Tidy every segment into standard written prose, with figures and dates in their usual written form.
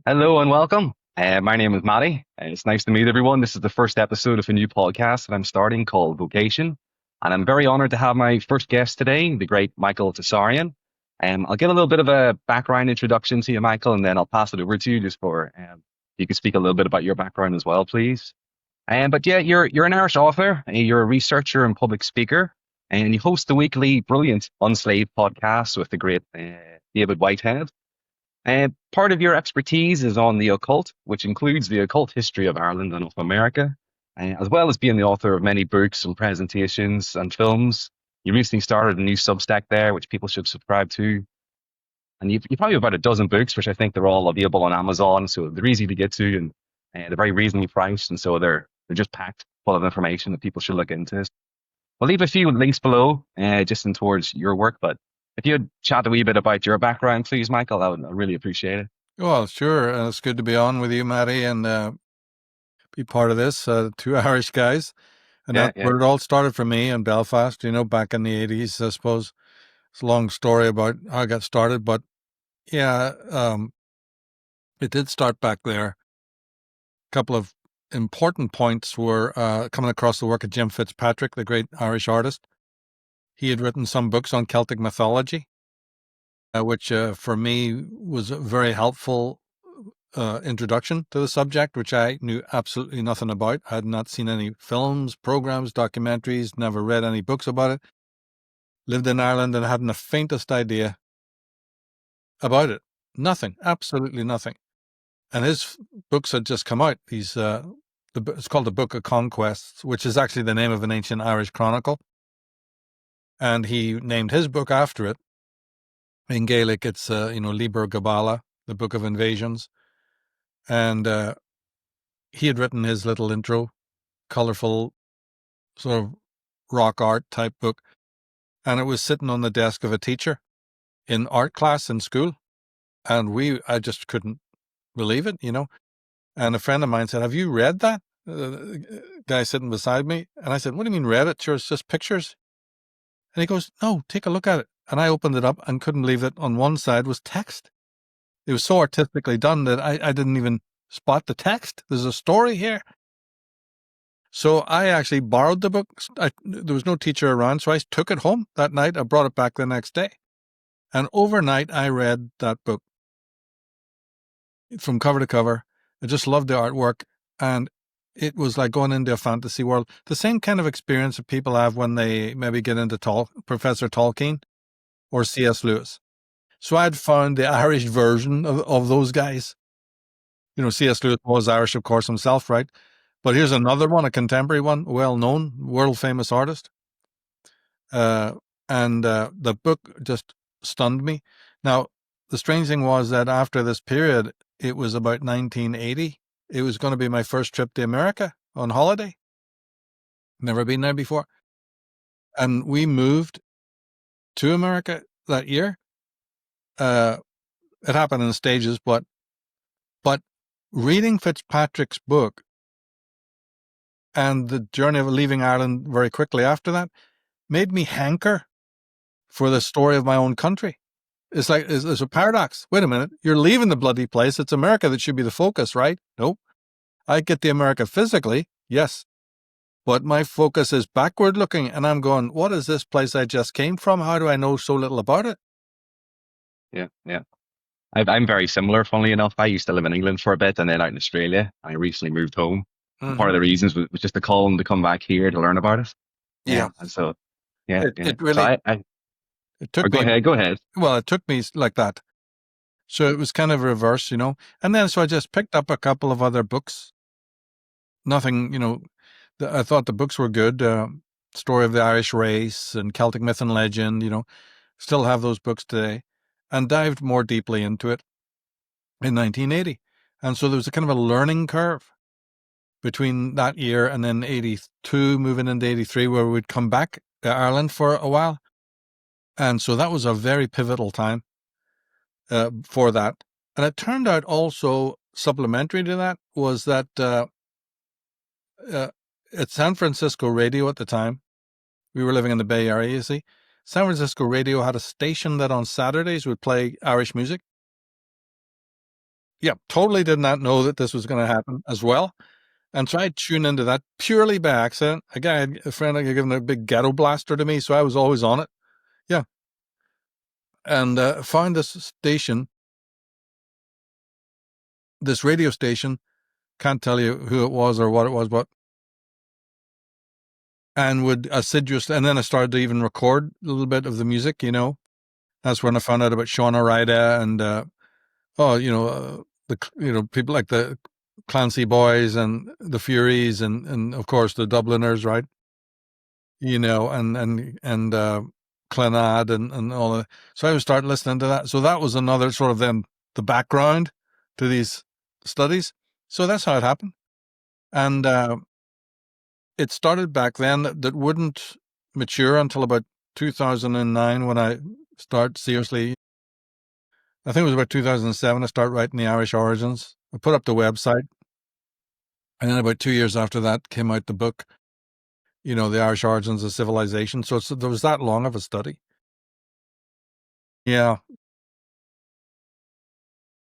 Hello and welcome. My name is Matty. It's nice to meet everyone. This is the first episode of a new podcast that I'm starting called Vocation. And I'm very honored to have my first guest today, the great Michael Tsarion. I'll give a little bit of a background introduction to you, Michael, and then I'll pass it over to you just for you can speak a little bit about your background as well, please. But yeah, you're an Irish author, you're a researcher and public speaker, and you host the weekly brilliant Unslaved podcast with the great David Whitehead. Part of your expertise is on the occult, which includes the occult history of Ireland and of America, as well as being the author of many books and presentations and films. You recently started a new Substack there, which people should subscribe to. And you've probably about a dozen books, which I think they're all available on Amazon, so they're easy to get to and they're very reasonably priced, and so they're just packed full of information that people should look into. We'll leave a few links below, just in towards your work, but if you'd chat a wee bit about your background, please, Michael, I'd really appreciate it. Well, sure. It's good to be on with you, Matty, and be part of this. Two Irish guys, and Yeah, that's yeah. where it all started for me in Belfast. Back in the '80s, I suppose. It's a long story about how I got started, but yeah, it did start back there. A couple of important points were coming across the work of Jim Fitzpatrick, the great Irish artist. He had written some books on Celtic mythology, which for me was very helpful introduction to the subject, which I knew absolutely nothing about. I had not seen any films, programs, documentaries, never read any books about it. Lived in Ireland and hadn't the faintest idea about it. Nothing, absolutely nothing. And his books had just come out. It's called the Book of Conquests, which is actually the name of an ancient Irish chronicle. And he named his book after it. In Gaelic, it's, Liber Gabala, the Book of Invasions. And he had written his little intro, colorful sort of rock art type book, and it was sitting on the desk of a teacher in art class in school, and I just couldn't believe it, And a friend of mine said, "Have you read that?" The guy sitting beside me, and I said, "What do you mean read it? Sure, it's just pictures." And he goes, "No, take a look at it." And I opened it up and couldn't believe that on one side was text. It was so artistically done that I didn't even spot the text. There's a story here. So I actually borrowed the book. There was no teacher around, so I took it home that night. I brought it back the next day. And overnight, I read that book from cover to cover. I just loved the artwork. And it was like going into a fantasy world. The same kind of experience that people have when they maybe get into Professor Tolkien or C.S. Lewis. So I'd found the Irish version of those guys. C.S. Lewis was Irish, of course, himself, right? But here's another one, a contemporary one, well-known, world-famous artist. And the book just stunned me. Now, the strange thing was that after this period, it was about 1980. It was going to be my first trip to America on holiday. Never been there before. And we moved to America that year. It happened in stages, but reading Fitzpatrick's book and the journey of leaving Ireland very quickly after that made me hanker for the story of my own country. It's like, there's a paradox. Wait a minute. You're leaving the bloody place. It's America that should be the focus, right? Nope. I get the America physically, yes. But my focus is backward looking, and I'm going, what is this place I just came from? How do I know so little about it? Yeah, yeah. I'm very similar, funnily enough. I used to live in England for a bit and then out in Australia. I recently moved home. And part of the reasons was just a call to come back here to learn about it. Yeah. And so, yeah, yeah. It really, So it took go me, ahead, go ahead. well, it took me like that. So it was kind of reverse, and then so I just picked up a couple of other books. Nothing, I thought the books were good. Story of the Irish Race and Celtic Myth and Legend, still have those books today, and dived more deeply into it in 1980. And so there was a kind of a learning curve between that year and then 82, moving into 83, where we'd come back to Ireland for a while. And so that was a very pivotal time for that. And it turned out also supplementary to that was that at San Francisco radio at the time, we were living in the Bay Area, you see, San Francisco radio had a station that on Saturdays would play Irish music. Yeah, totally did not know that this was going to happen as well. And so I tuned into that purely by accident. A guy, a friend, had given a big ghetto blaster to me, so I was always on it. Yeah. And found this station, this radio station. Can't tell you who it was or what it was, but and would assiduously, and then I started to even record a little bit of the music, you know. That's when I found out about Sean O'Rida and people like the Clancy Boys and the Furies and of course the Dubliners, right? You know, and Clonard and all that. So I was starting listening to that. So that was another sort of then the background to these studies. So that's how it happened. And it started back then that wouldn't mature until about 2009 when I started seriously. I think it was about 2007 I started writing the Irish Origins. I put up the website. And then about 2 years after that came out the book, you know, The Irish Origins of Civilization. So there was that long of a study. Yeah.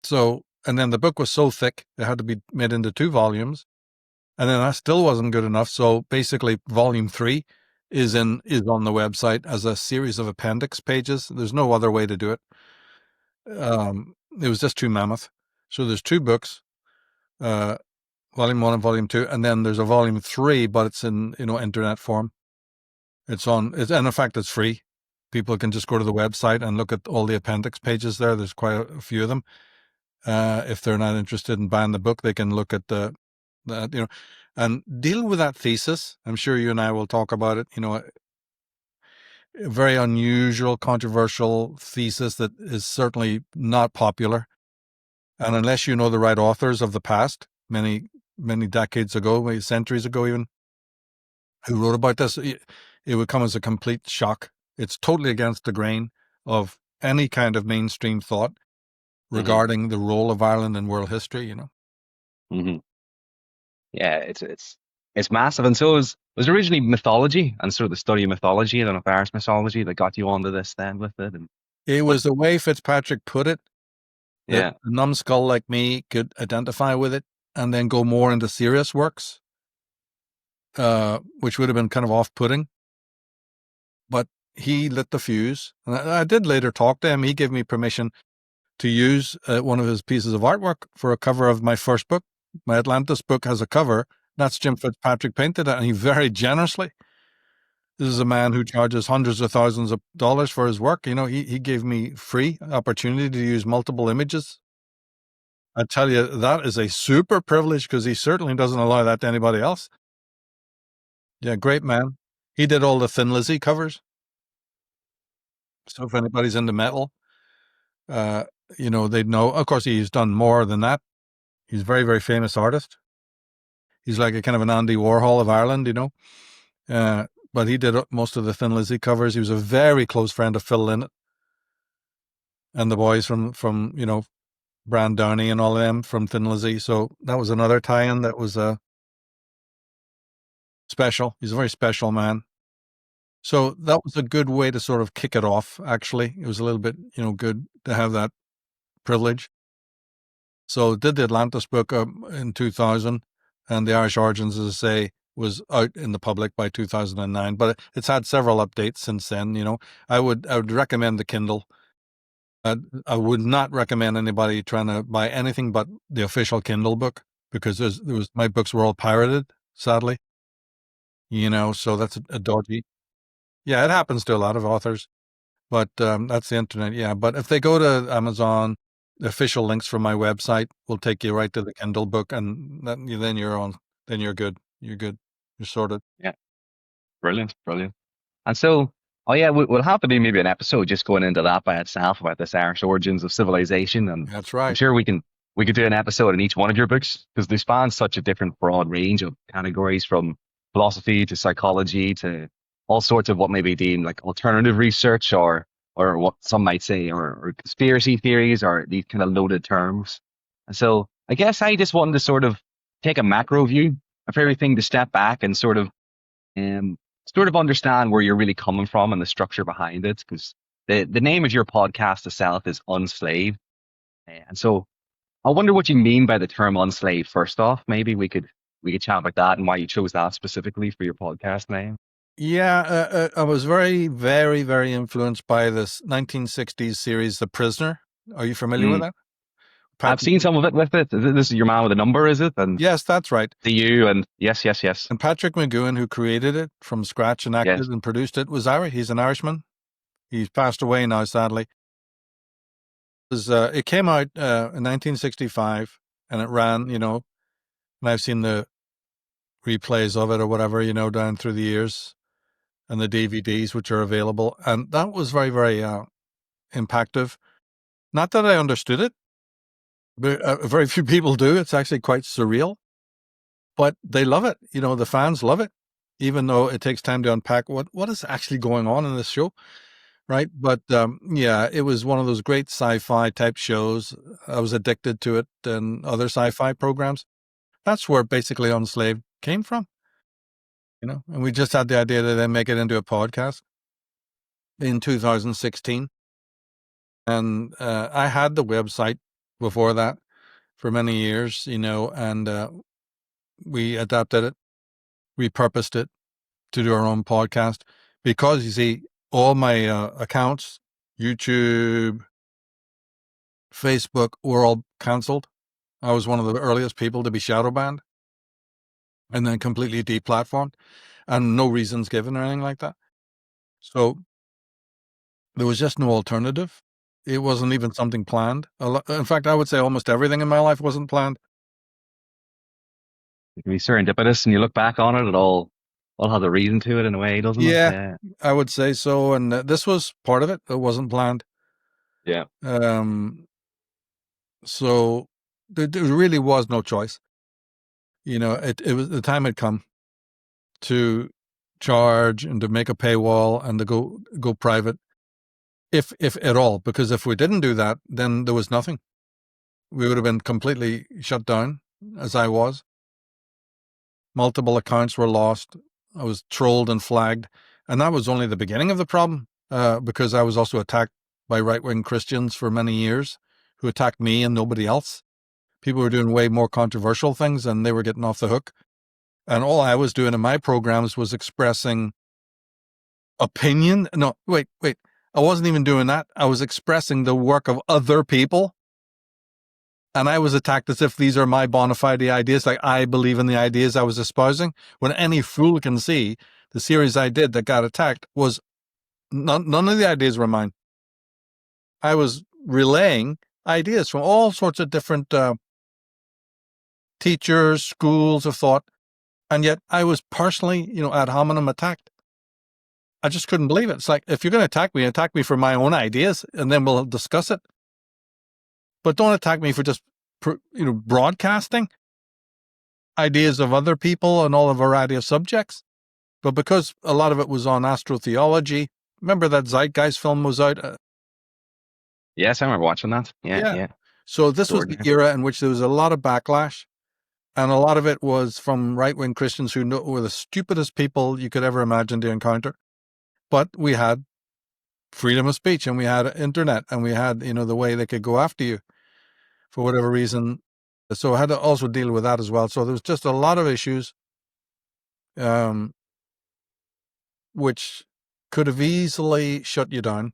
So, and then the book was so thick, it had to be made into 2 volumes. And then that still wasn't good enough. So basically, volume 3 is on the website as a series of appendix pages. There's no other way to do it. It was just too mammoth. So there's 2 books, volume 1 and volume 2, and then there's a volume 3, but it's in, you know, internet form. And in fact, it's free. People can just go to the website and look at all the appendix pages there. There's quite a few of them. If they're not interested in buying the book, they can look at and deal with that thesis. I'm sure you and I will talk about it. You know, a very unusual, controversial thesis that is certainly not popular. And unless you know the right authors of the past, many, many decades ago, maybe centuries ago even, who wrote about this, it would come as a complete shock. It's totally against the grain of any kind of mainstream thought regarding the role of Ireland in world history, you know. Mm-hmm. Yeah, it's massive. And so it was originally mythology and sort of the study of mythology and of Irish mythology that got you onto this then with it. And It was the way Fitzpatrick put it that yeah. a numbskull like me could identify with it and then go more into serious works, which would have been kind of off-putting. But he lit the fuse. And I did later talk to him. He gave me permission to use one of his pieces of artwork for a cover of my first book. My Atlantis book has a cover. That's Jim Fitzpatrick painted it, and he very generously. This is a man who charges hundreds of thousands of dollars for his work. You know, he gave me free opportunity to use multiple images. I tell you, that is a super privilege because he certainly doesn't allow that to anybody else. Yeah, great man. He did all the Thin Lizzy covers. So if anybody's into metal, you know, they'd know. Of course, he's done more than that. He's a very, very famous artist. He's like a kind of an Andy Warhol of Ireland, you know. But he did most of the Thin Lizzy covers. He was a very close friend of Phil Lynott and the boys from you know, Brand Downey and all of them from Thin Lizzy. So that was another tie-in that was special. He's a very special man. So that was a good way to sort of kick it off, actually. It was a little bit, you know, good to have that privilege. So did the Atlantis book in 2000, and the Irish Origins, as I say, was out in the public by 2009. But it's had several updates since then. You know, I would recommend the Kindle. I would not recommend anybody trying to buy anything but the official Kindle book because my books were all pirated, sadly. You know, so that's a dodgy. Yeah, it happens to a lot of authors, but that's the internet. Yeah, but if they go to Amazon, the official links from my website will take you right to the Kindle book, and then you're on. Then you're good. You're good. You're sorted. Yeah. Brilliant. Brilliant. And so, oh yeah, we'll have to do maybe an episode just going into that by itself about this Irish origins of civilization. And That's I'm right. sure we could do an episode in each one of your books because they span such a different broad range of categories from philosophy to psychology to all sorts of what may be deemed like alternative research or what some might say or conspiracy theories or these kind of loaded terms. And so I guess I just wanted to sort of take a macro view of everything to step back and um, sort of understand where you're really coming from and the structure behind it. Because the name of your podcast itself is Unslaved. And so I wonder what you mean by the term unslaved. First off, maybe we could chat about that and why you chose that specifically for your podcast name. Yeah, I was very, very, very influenced by this 1960s series, The Prisoner. Are you familiar with Mm. that? I've Patrick, seen some of it with it. This is your man with a number, is it? And yes, that's right. the you and yes, yes, yes, And Patrick McGowan, who created it from scratch and acted yes. and produced it, was Irish. He's an Irishman. He's passed away now, sadly. It came out in 1965, and it ran, and I've seen the replays of it or whatever, down through the years, and the DVDs which are available. And that was very, very impactful. Not that I understood it, but very few people do. It's actually quite surreal, but they love it. The fans love it, even though it takes time to unpack what is actually going on in this show, right? But yeah, it was one of those great sci-fi type shows. I was addicted to it and other sci-fi programs. That's where basically Unslaved came from, and we just had the idea to then make it into a podcast in 2016. And I had the website before that for many years, and we adapted it, repurposed it to do our own podcast because, you see, all my accounts, YouTube, Facebook, were all canceled. I was one of the earliest people to be shadow banned and then completely deplatformed, and no reasons given or anything like that. So there was just no alternative. It wasn't even something planned. In fact, I would say almost everything in my life wasn't planned. It can be serendipitous, and you look back on it, it all has a reason to it in a way, doesn't it? Yeah, Yeah. I would say so. And this was part of it. It wasn't planned. Yeah. So there really was no choice. It was, the time had come to charge and to make a paywall and to go private, if at all, because if we didn't do that, then there was nothing. We would have been completely shut down, as I was. Multiple accounts were lost. I was trolled and flagged, and that was only the beginning of the problem, because I was also attacked by right-wing Christians for many years, who attacked me and nobody else. People were doing way more controversial things, and they were getting off the hook. And all I was doing in my programs was expressing opinion. No, wait. I wasn't even doing that. I was expressing the work of other people. And I was attacked as if these are my bona fide ideas, like I believe in the ideas I was espousing, when any fool can see the series I did that got attacked was none of the ideas were mine. I was relaying ideas from all sorts of different teachers, schools of thought, and yet I was personally, ad hominem attacked. I just couldn't believe it. It's like, if you're going to attack me for my own ideas, and then we'll discuss it. But don't attack me for just, broadcasting ideas of other people on all a variety of subjects. But because a lot of it was on astrotheology, remember that Zeitgeist film was out? Yes, I remember watching that. Yeah. So this was the era in which there was a lot of backlash, and a lot of it was from right-wing Christians who were the stupidest people you could ever imagine to encounter. But we had freedom of speech, and we had internet, and we had, the way they could go after you for whatever reason. So I had to also deal with that as well. So there was just a lot of issues, which could have easily shut you down,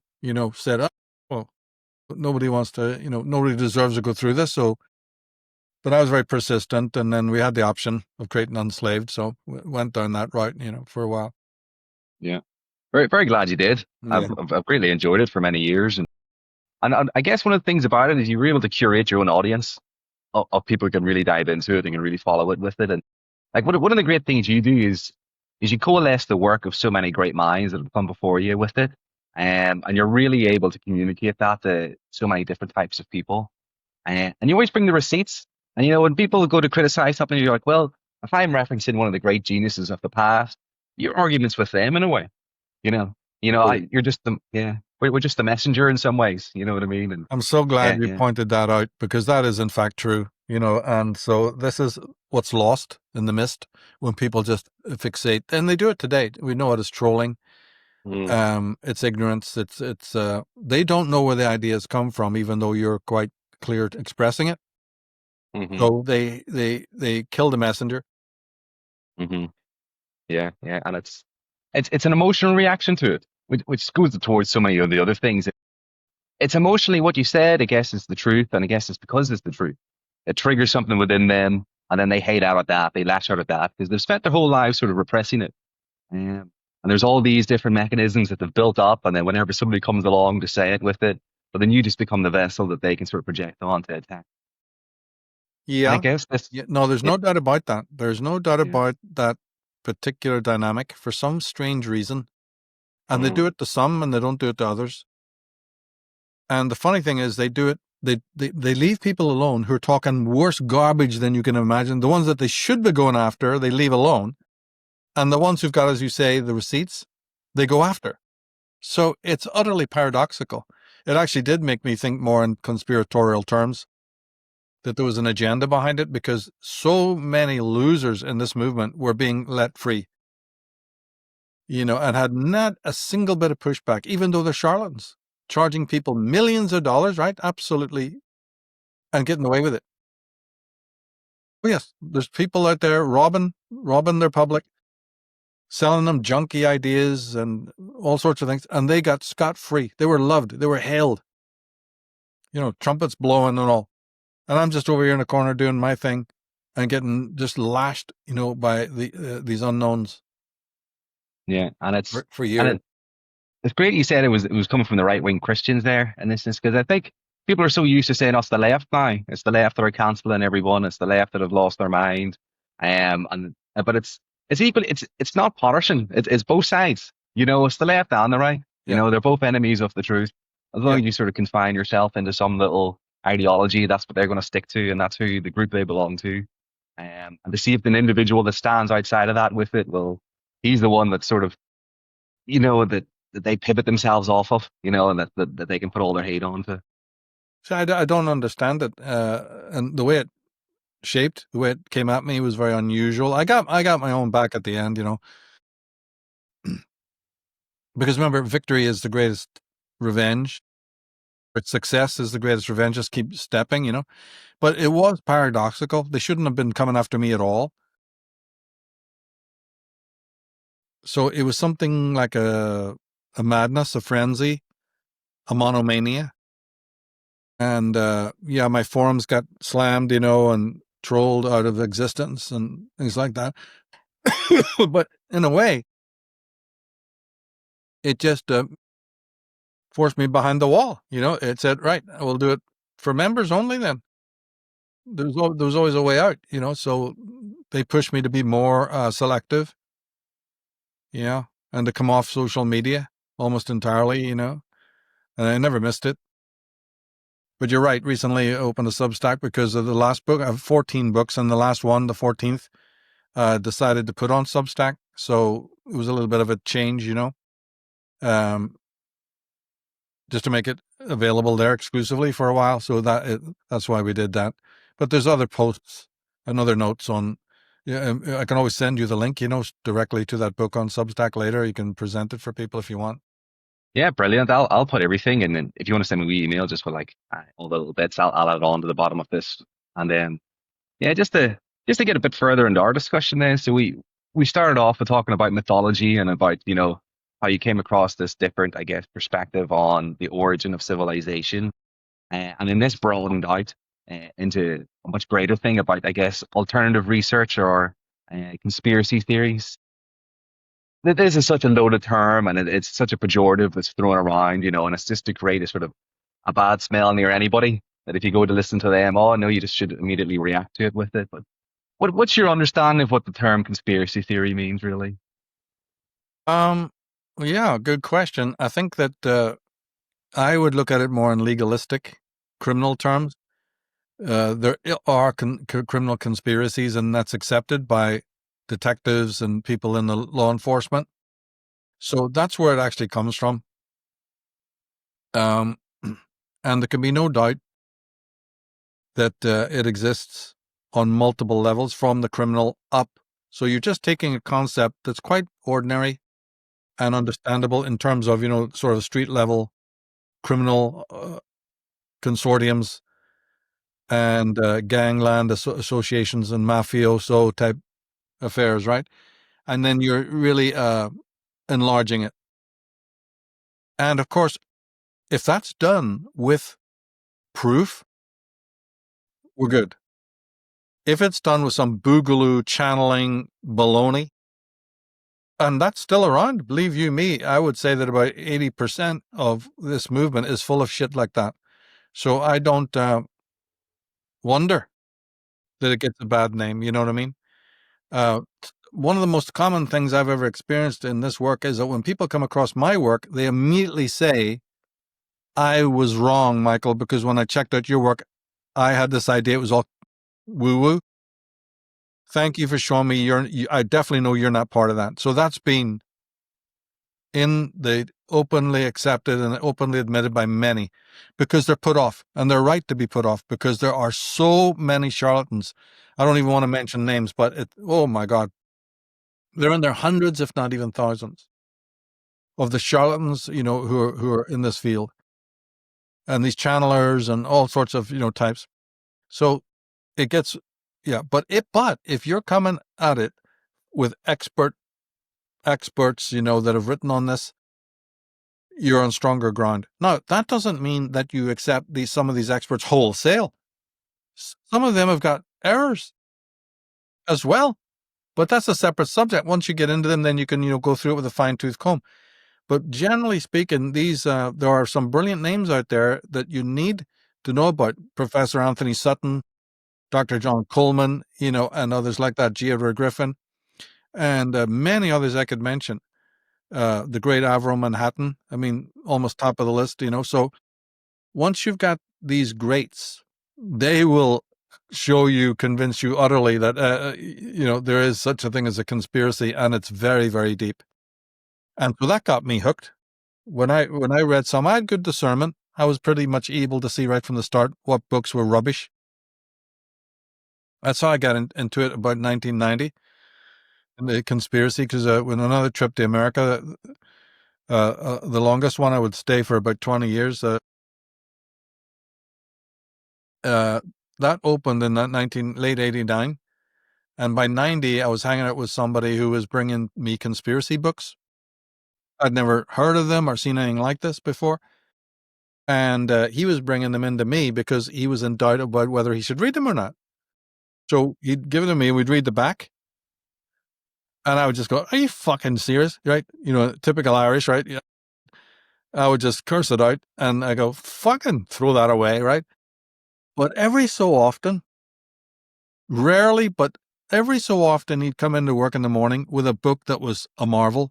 said, oh, well, nobody wants to, nobody deserves to go through this. So, but I was very persistent, and then we had the option of creating Unslaved. So we went down that route, for a while. Yeah. Very, very glad you did. Yeah. I've really enjoyed it for many years. And I guess one of the things about it is you were able to curate your own audience of people who can really dive into it and can really follow it with it. And like one of the great things you do is you coalesce the work of so many great minds that have come before you with it. And you're really able to communicate that to so many different types of people. And you always bring the receipts. And when people go to criticize something, you're like, well, if I'm referencing one of the great geniuses of the past, your argument's with them in a way. You're just we're just the messenger in some ways. You know what I mean? And I'm so glad you pointed that out, because that is in fact true. And so this is what's lost in the mist when people just fixate, and they do it today. We know it as trolling. It's ignorance. It's they don't know where the ideas come from, even though you're quite clear expressing it. Hmm. So they kill the messenger. Hmm. Yeah, yeah, and it's an emotional reaction to it, which goes towards so many of the other things. It's emotionally what you said, I guess, is the truth, and I guess it's because it's the truth. It triggers something within them, and then they hate out at that, they lash out at that because they've spent their whole lives sort of repressing it. And there's all these different mechanisms that they've built up, and then whenever somebody comes along to say it with it, but then you just become the vessel that they can sort of project on to attack. And I Yeah. guess this, Yeah. No, there's yeah, no doubt about that. There's no doubt yeah, about that particular dynamic for some strange reason. And they mm, do it to some and they don't do it to others. And the funny thing is they do it, they leave people alone who are talking worse garbage than you can imagine. The ones that they should be going after, they leave alone. And the ones who've got, as you say, the receipts, they go after. So it's utterly paradoxical. It actually did make me think more in conspiratorial terms, that there was an agenda behind it, because so many losers in this movement were being let free, and had not a single bit of pushback, even though they're charlatans, charging people millions of dollars, right? Absolutely. And getting away with it. Oh, yes, there's people out there robbing their public, selling them junky ideas and all sorts of things, and they got scot-free. They were loved. They were hailed. Trumpets blowing and all. And I'm just over here in the corner doing my thing and getting just lashed, by these unknowns yeah, and for and years. it's great you said it was coming from the right wing Christians there in this instance, because I think people are so used to saying, "Oh, it's the left now. It's the left that are cancelling everyone. It's the left that have lost their mind." And but it's equal. It's not partisan. It's both sides. It's the left and the right. Yeah. They're both enemies of the truth. As long Yeah. as you sort of confine yourself into some little ideology, that's what they're going to stick to, and that's who the group they belong to. And to see if an individual that stands outside of that with it, well, he's the one that's sort of that they pivot themselves off of, and that they can put all their hate onto. So I don't understand it. And the way it shaped, the way it came at me was very unusual. I got my own back at the end, because remember, victory is the greatest revenge. But success is the greatest revenge. Just keep stepping. But it was paradoxical. They shouldn't have been coming after me at all. So it was something like a madness, a frenzy, a monomania. And yeah, my forums got slammed, and trolled out of existence and things like that. But in a way, it just forced me behind the wall. It said, right, we'll do it for members only then. There was always a way out, so they pushed me to be more selective, and to come off social media almost entirely, and I never missed it. But you're right. Recently, I opened a Substack because of the last book. I have 14 books, and the last one, the 14th, decided to put on Substack. So it was a little bit of a change, um, just to make it available there exclusively for a while. So that's why we did that. But there's other posts and other notes on. Yeah, I can always send you the link, directly to that book on Substack later. You can present it for people if you want. Yeah, brilliant. I'll put everything, and then if you want to send me an email just with like all the little bits, I'll add it on to the bottom of this, and then yeah, just to get a bit further into our discussion then. So we started off with talking about mythology and about how you came across this different, I guess, perspective on the origin of civilization. And then this broadened out into a much greater thing about, I guess, alternative research or conspiracy theories. This is such a loaded term, and it's such a pejorative that's thrown around, and it's just to create a sort of a bad smell near anybody. That if you go to listen to them, oh no, you just should immediately react to it with it. But what's your understanding of what the term conspiracy theory means, really? Yeah, good question. I think that I would look at it more in legalistic criminal terms. There are criminal conspiracies, and that's accepted by detectives and people in the law enforcement. So that's where it actually comes from. And there can be no doubt that it exists on multiple levels from the criminal up. So you're just taking a concept that's quite ordinary and understandable in terms of, sort of street level criminal consortiums and gangland associations and mafioso type affairs, right? And then you're really enlarging it. And of course, if that's done with proof, we're good. If it's done with some boogaloo channeling baloney, and that's still around, believe you me, I would say that about 80% of this movement is full of shit like that. So I don't wonder that it gets a bad name. You know what I mean? One of the most common things I've ever experienced in this work is that when people come across my work, they immediately say, I was wrong, Michael, because when I checked out your work, I had this idea it was all woo-woo. Thank you for showing me I definitely know you're not part of that. So that's been in the openly accepted and openly admitted by many because they're put off, and they're right to be put off because there are so many charlatans. I don't even want to mention names, but oh my God, they're in their hundreds, if not even thousands, of the charlatans, who are in this field, and these channelers and all sorts of, types. So it gets, but if you're coming at it with experts, that have written on this, you're on stronger ground. Now, that doesn't mean that you accept some of these experts wholesale. Some of them have got errors as well, but that's a separate subject. Once you get into them, then you can, go through it with a fine-tooth comb. But generally speaking, there are some brilliant names out there that you need to know about. Professor Anthony Sutton, Dr. John Coleman, and others like that, G. Edward Griffin, and many others I could mention. The great Avro Manhattan, almost top of the list, So once you've got these greats, they will convince you utterly that, there is such a thing as a conspiracy, and it's very, very deep. And so that got me hooked. When I read some, I had good discernment. I was pretty much able to see right from the start what books were rubbish. That's how I got into it about 1990. The conspiracy, because when another trip to America, the longest one I would stay for about 20 years, that opened in late 89. And by 90, I was hanging out with somebody who was bringing me conspiracy books. I'd never heard of them or seen anything like this before. And he was bringing them into me because he was in doubt about whether he should read them or not. So he'd give it to me, and we'd read the back. And I would just go, are you fucking serious? Right? Typical Irish, right? Yeah. I would just curse it out, and I go, fucking throw that away, right? But every so often, rarely, but every so often, he'd come into work in the morning with a book that was a marvel,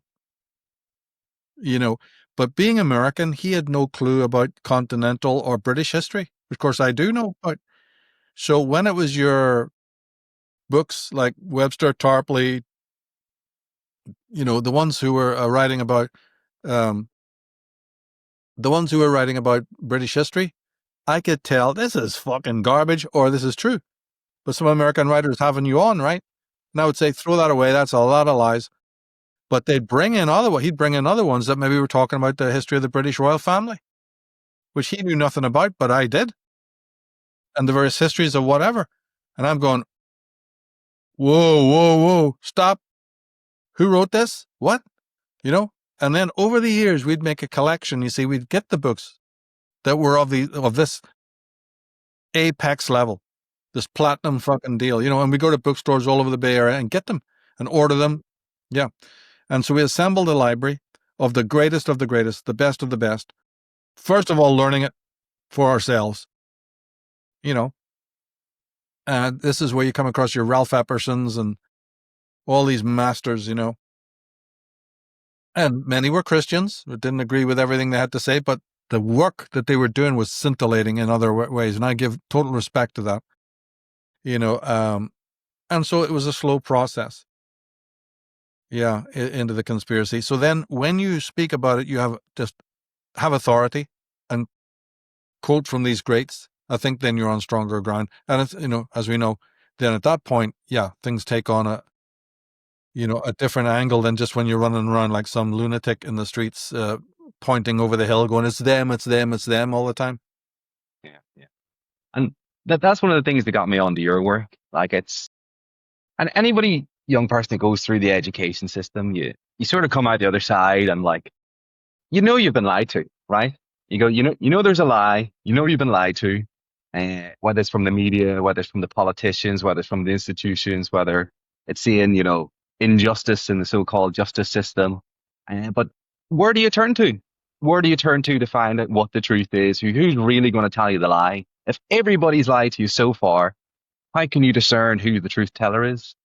But being American, he had no clue about continental or British history. Of course, I do know. But so when it was your books like Webster Tarpley, the ones who were writing about British history, I could tell this is fucking garbage or this is true. But some American writers having you on, right? And I would say, throw that away. That's a lot of lies. But he'd bring in other ones that maybe were talking about the history of the British royal family, which he knew nothing about, but I did. And the various histories of whatever. And I'm going, whoa, stop. Who wrote this? What? And then over the years, we'd make a collection. You see, we'd get the books that were of this apex level, this platinum fucking deal, and we go to bookstores all over the Bay Area and get them and order them. Yeah. And so we assembled a library of the greatest of the greatest, the best of the best. First of all, learning it for ourselves, and this is where you come across your Ralph Eppersons and all these masters, and many were Christians who didn't agree with everything they had to say, but the work that they were doing was scintillating in other ways. And I give total respect to that, and so it was a slow process. Yeah. Into the conspiracy. So then when you speak about it, you have authority and quote from these greats. I think then you're on stronger ground. And it's, as we know, then at that point, things take on a different angle than just when you're running around like some lunatic in the streets, pointing over the hill going, it's them all the time. Yeah. And that's one of the things that got me onto your work. Like and anybody young person that goes through the education system, you sort of come out the other side and like, you've been lied to, right? You go, there's a lie, you've been lied to, whether it's from the media, whether it's from the politicians, whether it's from the institutions, whether it's seeing, injustice in the so-called justice system. But where do you turn to? Where do you turn to find out what the truth is? Who's really going to tell you the lie? If everybody's lied to you so far, how can you discern who the truth teller is?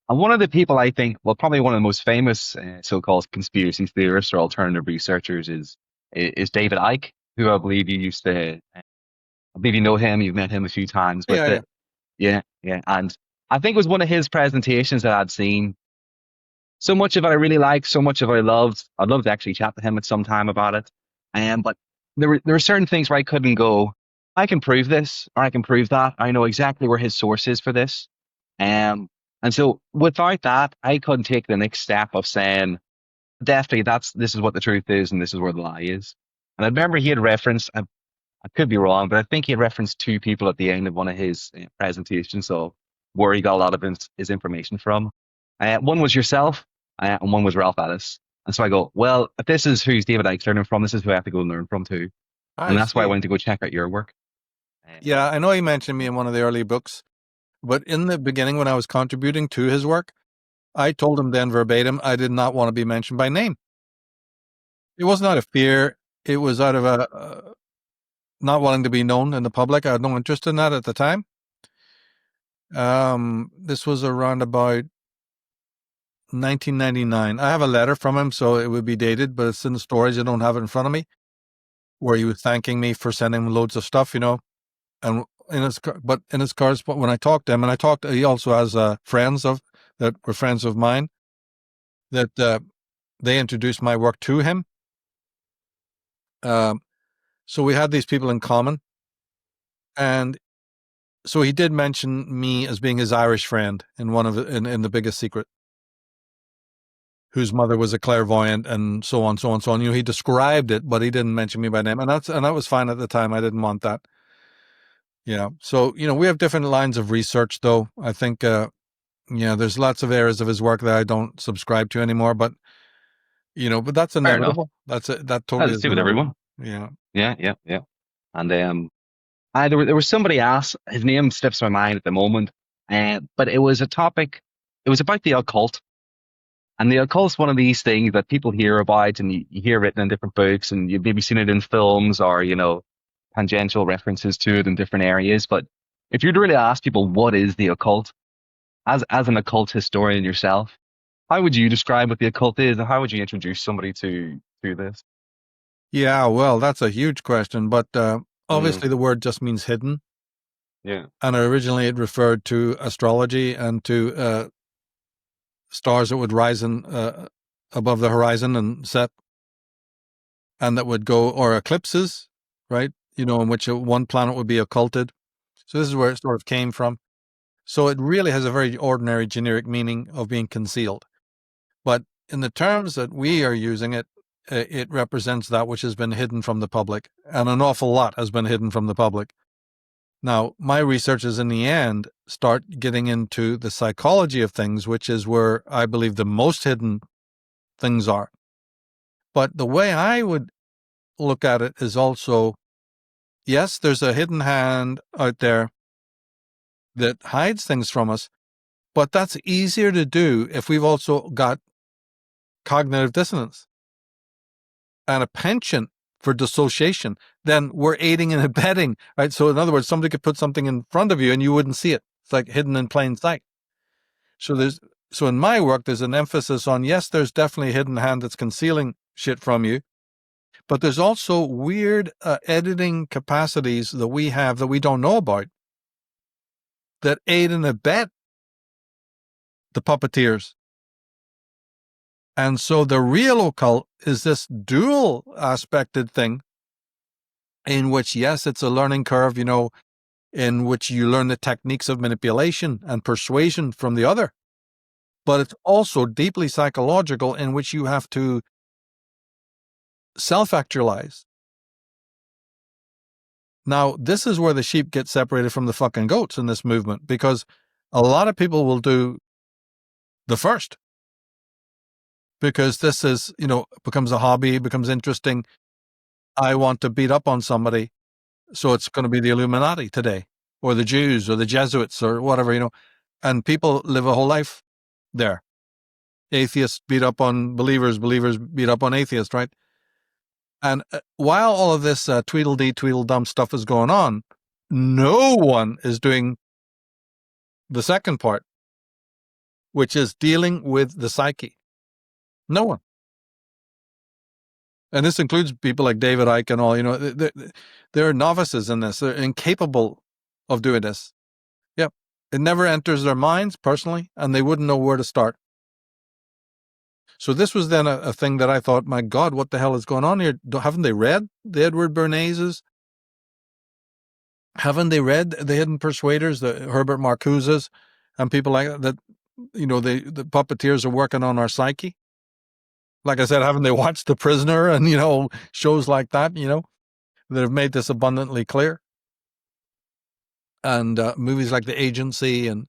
And one of the people I think, well, probably one of the most famous so-called conspiracy theorists or alternative researchers is David Icke, who I believe you used to, I believe you know him, you've met him a few times, but Yeah, yeah. yeah. And I think it was one of his presentations that I'd seen. So much of it I really liked, so much of it I loved. I'd love to actually chat to him at some time about it. But there were certain things where I couldn't go, I can prove this or I can prove that. I know exactly where his source is for this. And so without that, I couldn't take the next step of saying, definitely this is what the truth is and this is where the lie is. And I remember he had referenced, I could be wrong, but I think he had referenced two people at the end of one of his presentations, so where he got a lot of his information from. One was yourself, and one was Ralph Ellis. And so I go, well, if this is who's David Icke's learning from, this is who I have to go and learn from too. I And that's why I see. went to go check out your work. Yeah, I know he mentioned me in one of the early books, but in the beginning when I was contributing to his work, I told him then verbatim I did not want to be mentioned by name. It wasn't out of fear. It was out of a not wanting to be known in the public. I had no interest in that at the time. This was around about 1999. I have a letter from him, so it would be dated, but it's in the storage. I don't have it in front of me, where he was thanking me for sending him loads of stuff, and in his correspondence, when I talked to him, and he also has friends that were friends of mine that they introduced my work to him. So we had these people in common, and so he did mention me as being his Irish friend in in The Biggest Secret, whose mother was a clairvoyant, and so on, so on, so on. He described it, but he didn't mention me by name, and that was fine at the time. I didn't want that. Yeah. So we have different lines of research, though. I think there's lots of areas of his work that I don't subscribe to anymore, but but that's Fair enough. inevitable. That totally Let's is see with inevitable. everyone. Yeah. Yeah. And there was somebody else, his name slips my mind at the moment, but it was a topic, it was about the occult. And the occult's one of these things that people hear about and you hear written in different books and you've maybe seen it in films or, tangential references to it in different areas. But if you'd really ask people what is the occult, as an occult historian yourself, how would you describe what the occult is and how would you introduce somebody to this? Yeah, well, that's a huge question, but Mm, obviously the word just means hidden. yeah. And originally it referred to astrology and to stars that would rise above the horizon and set, and that would go, or eclipses, right? In which one planet would be occulted. So this is where it sort of came from. So it really has a very ordinary generic meaning of being concealed. But in the terms that we are using it, it represents that which has been hidden from the public, and an awful lot has been hidden from the public. Now, my researches in the end start getting into the psychology of things, which is where I believe the most hidden things are. But the way I would look at it is also, yes, there's a hidden hand out there that hides things from us, but that's easier to do if we've also got cognitive dissonance and a penchant for dissociation. Then we're aiding and abetting, right? So in other words, somebody could put something in front of you and you wouldn't see it. It's like hidden in plain sight. So in my work, there's an emphasis on, yes, there's definitely a hidden hand that's concealing shit from you, but there's also weird editing capacities that we have that we don't know about that aid and abet the puppeteers. And so the real occult is this dual aspected thing in which, yes, it's a learning curve, in which you learn the techniques of manipulation and persuasion from the other. But it's also deeply psychological, in which you have to self-actualize. Now, this is where the sheep get separated from the fucking goats in this movement, because a lot of people will do the first, because this is, becomes a hobby, becomes interesting. I want to beat up on somebody, so it's going to be the Illuminati today, or the Jews, or the Jesuits, or whatever, and people live a whole life there. Atheists beat up on believers, believers beat up on atheists, right? And while all of this Tweedledee, Tweedledum stuff is going on, no one is doing the second part, which is dealing with the psyche. No one. And this includes people like David Icke and all, they're novices in this. They're incapable of doing this. Yep. It never enters their minds personally, and they wouldn't know where to start. So this was then a thing that I thought, my God, what the hell is going on here? Haven't they read the Edward Bernays'? Haven't they read the Hidden Persuaders, the Herbert Marcuse's, and people like that? The puppeteers are working on our psyche. Like I said, haven't they watched The Prisoner and, shows like that, that have made this abundantly clear? And movies like The Agency and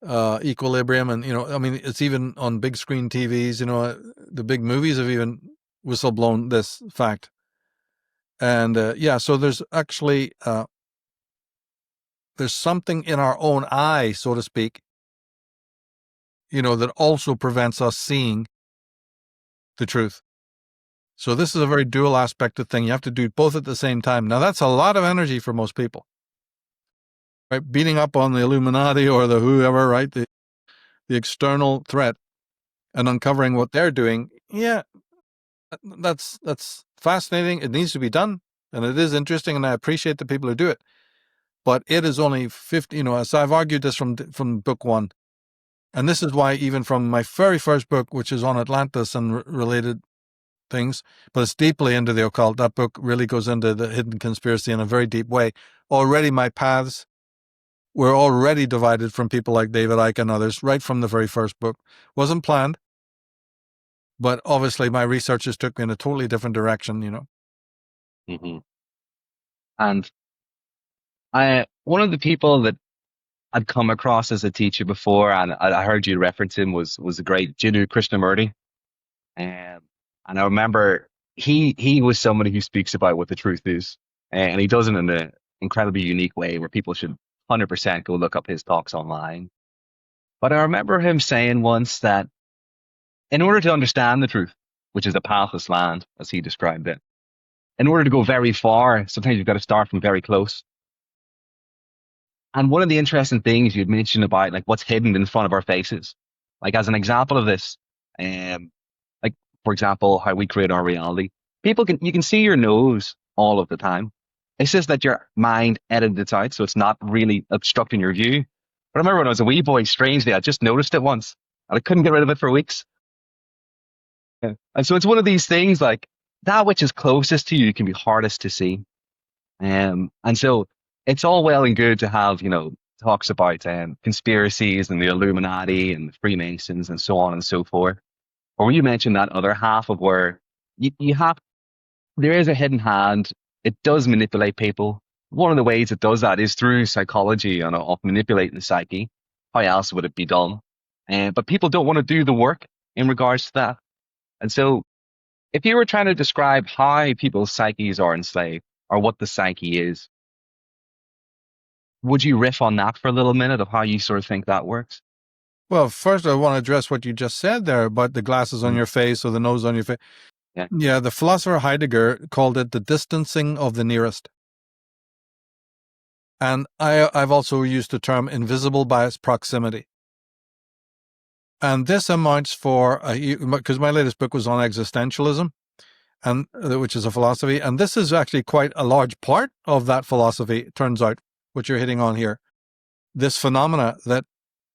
Equilibrium, and it's even on big screen TVs. The big movies have even whistleblown this fact. And so there's actually there's something in our own eye, so to speak, that also prevents us seeing the truth. So this is a very dual aspected thing. You have to do both at the same time. Now that's a lot of energy for most people, right? Beating up on the Illuminati or the whoever, right? The external threat, and uncovering what they're doing. Yeah, that's fascinating. It needs to be done, and it is interesting, and I appreciate the people who do it. But it is only 50, as I've argued this from book one. And this is why even from my very first book, which is on Atlantis and related things, but it's deeply into the occult, that book really goes into the hidden conspiracy in a very deep way. Already my paths were already divided from people like David Icke and others right from the very first book. Wasn't planned, but obviously my researchers took me in a totally different direction, Mm-hmm. And one of the people that I'd come across as a teacher before, and I heard you reference him, was the great Jinu Krishnamurti. And I remember he was somebody who speaks about what the truth is, and he does it in an incredibly unique way where people should 100% go look up his talks online. But I remember him saying once that in order to understand the truth, which is a pathless land, as he described it, in order to go very far, sometimes you've got to start from very close. And one of the interesting things you'd mentioned about like what's hidden in front of our faces, like as an example of this, like for example, how we create our reality. You can see your nose all of the time. It's just that your mind edited it out, so it's not really obstructing your view. But I remember when I was a wee boy, strangely, I just noticed it once, and I couldn't get rid of it for weeks. Yeah. And so it's one of these things like that which is closest to you can be hardest to see. And so it's all well and good to have, talks about conspiracies and the Illuminati and the Freemasons and so on and so forth. Or you mentioned that other half of where there is a hidden hand. It does manipulate people. One of the ways it does that is through psychology and of manipulating the psyche. How else would it be done? But people don't want to do the work in regards to that. And so if you were trying to describe how people's psyches are enslaved or what the psyche is, would you riff on that for a little minute of how you sort of think that works? Well, first I want to address what you just said there about the glasses on your face or the nose on your face. Yeah, the philosopher Heidegger called it the distancing of the nearest. And I've also used the term invisible bias proximity. And this amounts for, because my latest book was on existentialism, and which is a philosophy, and this is actually quite a large part of that philosophy, it turns out, what you're hitting on here. This phenomena that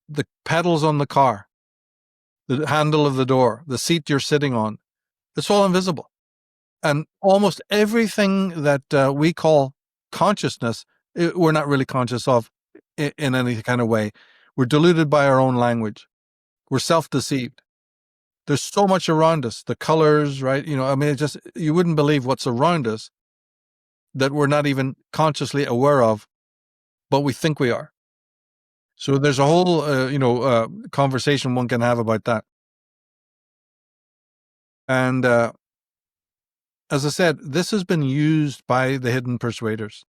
the pedals on the car, the handle of the door, the seat you're sitting on, it's all invisible. And almost everything that we call consciousness, we're not really conscious of in any kind of way. We're deluded by our own language. We're self-deceived. There's so much around us, the colors, right? You wouldn't believe what's around us that we're not even consciously aware of, but we think we are. So there's a whole, conversation one can have about that. And as I said, this has been used by the hidden persuaders.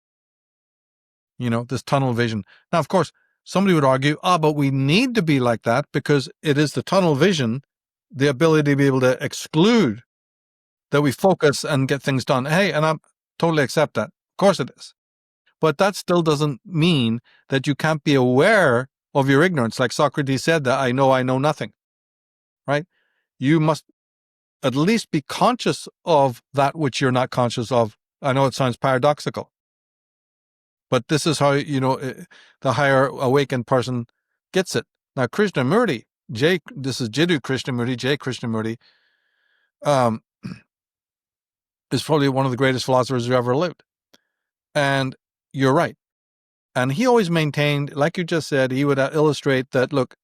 This tunnel vision. Now, of course, somebody would argue, but we need to be like that because it is the tunnel vision, the ability to be able to exclude, that we focus and get things done. Hey, and I totally accept that. Of course it is. But that still doesn't mean that you can't be aware of your ignorance. Like Socrates said, that I know nothing, right? You must at least be conscious of that which you're not conscious of. I know it sounds paradoxical, but this is how, the higher awakened person gets it. Now, Krishnamurti, this is Jiddu Krishnamurti, J. Krishnamurti, is probably one of the greatest philosophers who ever lived. And you're right. And he always maintained, like you just said, he would illustrate that, look,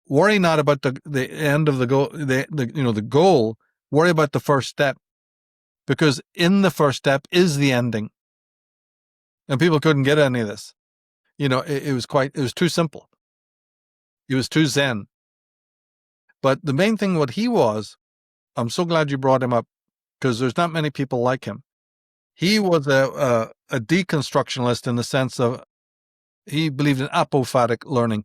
worry not about the end of the goal, the goal, worry about the first step. Because in the first step is the ending. And people couldn't get any of this. It was too simple. It was too zen. But the main thing, what he was, I'm so glad you brought him up, because there's not many people like him. He was a deconstructionalist in the sense of he believed in apophatic learning,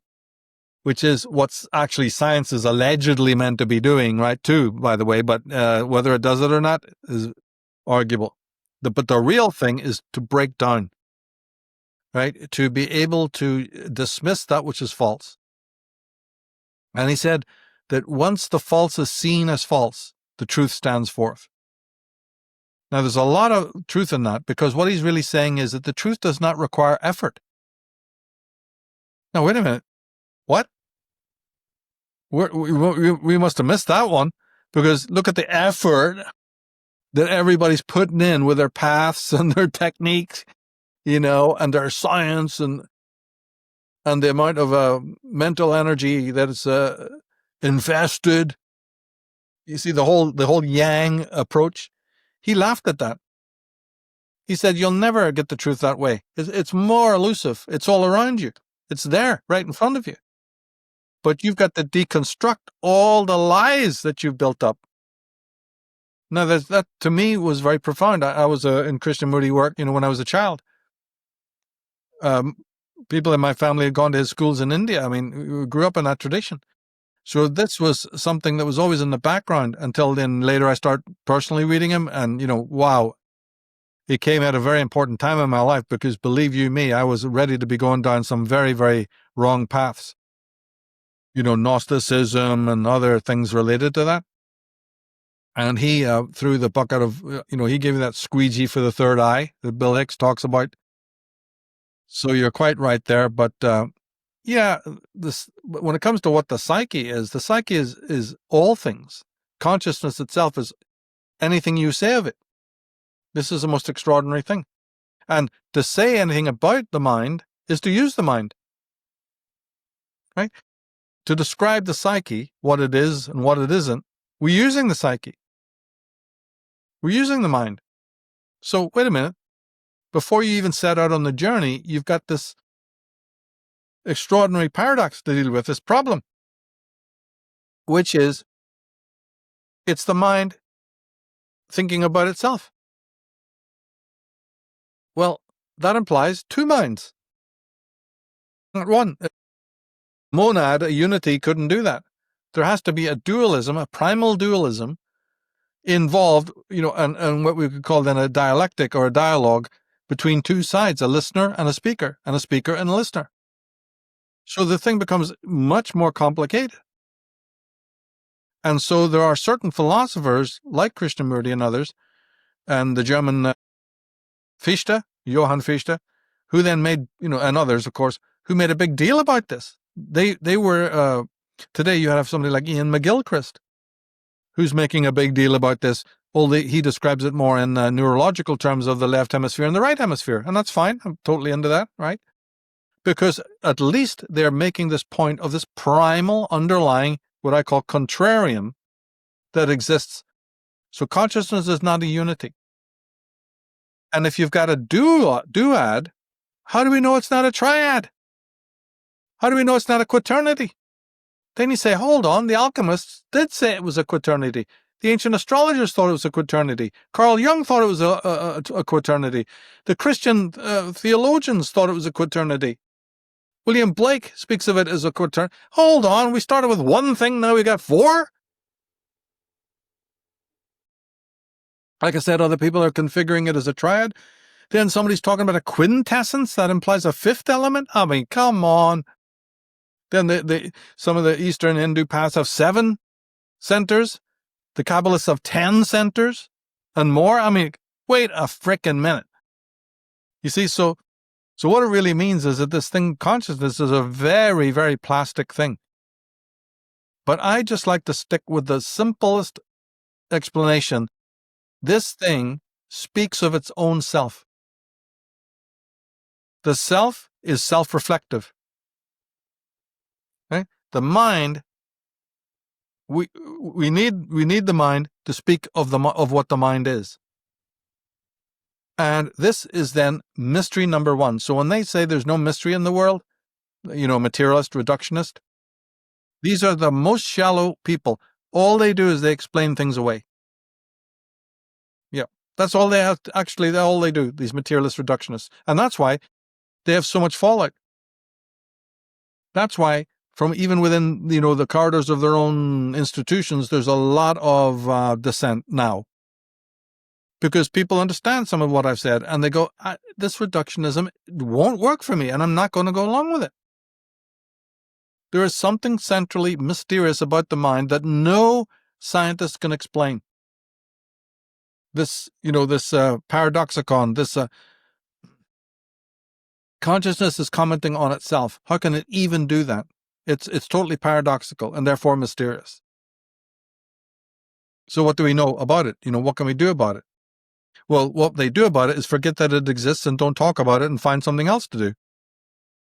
which is what's actually science is allegedly meant to be doing, right, too, by the way, but whether it does it or not is arguable. But the real thing is to break down, right, to be able to dismiss that which is false. And he said that once the false is seen as false, the truth stands forth. Now, there's a lot of truth in that, because what he's really saying is that the truth does not require effort. Now, wait a minute. What? We must have missed that one, because look at the effort that everybody's putting in with their paths and their techniques, and their science and the amount of mental energy that is invested. You see the whole yang approach. He laughed at that. He said, you'll never get the truth that way. It's more elusive. It's all around you. It's there, right in front of you. But you've got to deconstruct all the lies that you've built up. Now, that to me was very profound. I was in Krishnamurti work, when I was a child. People in my family had gone to his schools in India. I mean, we grew up in that tradition. So this was something that was always in the background until then later I start personally reading him. And, wow, he came at a very important time in my life, because believe you me, I was ready to be going down some very, very wrong paths. Gnosticism and other things related to that. And he threw the bucket of, he gave me that squeegee for the third eye that Bill Hicks talks about. So you're quite right there. But when it comes to what the psyche is all things. Consciousness itself is anything you say of it. This is the most extraordinary thing. And to say anything about the mind is to use the mind. Right? To describe the psyche, what it is and what it isn't, we're using the psyche. We're using the mind. So wait a minute. Before you even set out on the journey, you've got this extraordinary paradox to deal with, this problem, which is it's the mind thinking about itself. Well, that implies two minds, not one. Monad, a unity, couldn't do that. There has to be a dualism, a primal dualism involved, and what we could call then a dialectic or a dialogue between two sides, a listener and a speaker and a listener. So the thing becomes much more complicated. And so there are certain philosophers like Krishnamurti and others, and the German Fichte, Johann Fichte, who then made, and others, of course, who made a big deal about this. They were, today you have somebody like Ian McGilchrist, who's making a big deal about this. Well, he describes it more in neurological terms of the left hemisphere and the right hemisphere. And that's fine. I'm totally into that, right? Because at least they're making this point of this primal underlying, what I call contrarium, that exists. So consciousness is not a unity. And if you've got a duad, how do we know it's not a triad? How do we know it's not a quaternity? Then you say, hold on, the alchemists did say it was a quaternity. The ancient astrologers thought it was a quaternity. Carl Jung thought it was a quaternity. The Christian theologians thought it was a quaternity. William Blake speaks of it as a quaternity. Hold on, we started with one thing, now we got four? Like I said, other people are configuring it as a triad. Then somebody's talking about a quintessence that implies a fifth element. I mean, come on. Then some of the Eastern Hindu paths have 7 centers. The Kabbalists have 10 centers and more. I mean, wait a frickin' minute. You see, so what it really means is that this thing, consciousness, is a very, very plastic thing. But I just like to stick with the simplest explanation. This thing speaks of its own self. The self is self-reflective. Okay? The mind, we need the mind to speak of what the mind is. And this is then mystery number 1. So when they say there's no mystery in the world, materialist, reductionist, these are the most shallow people. All they do is they explain things away. Yeah, that's all they have. Actually, that's all they do, these materialist reductionists. And that's why they have so much fallout. That's why from even within, the corridors of their own institutions, there's a lot of dissent now. Because people understand some of what I've said, and they go, this reductionism won't work for me, and I'm not going to go along with it. There is something centrally mysterious about the mind that no scientist can explain. This, this paradoxicon, this consciousness is commenting on itself. How can it even do that? It's totally paradoxical and therefore mysterious. So what do we know about it? What can we do about it? Well, what they do about it is forget that it exists and don't talk about it and find something else to do.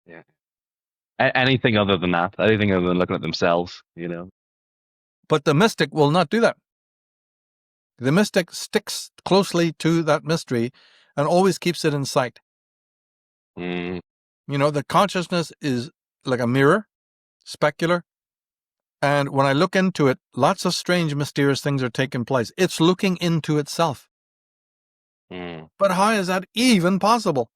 Yeah. Anything other than that, anything other than looking at themselves, But the mystic will not do that. The mystic sticks closely to that mystery and always keeps it in sight. The consciousness is like a mirror, specular. And when I look into it, lots of strange, mysterious things are taking place. It's looking into itself. But how is that even possible?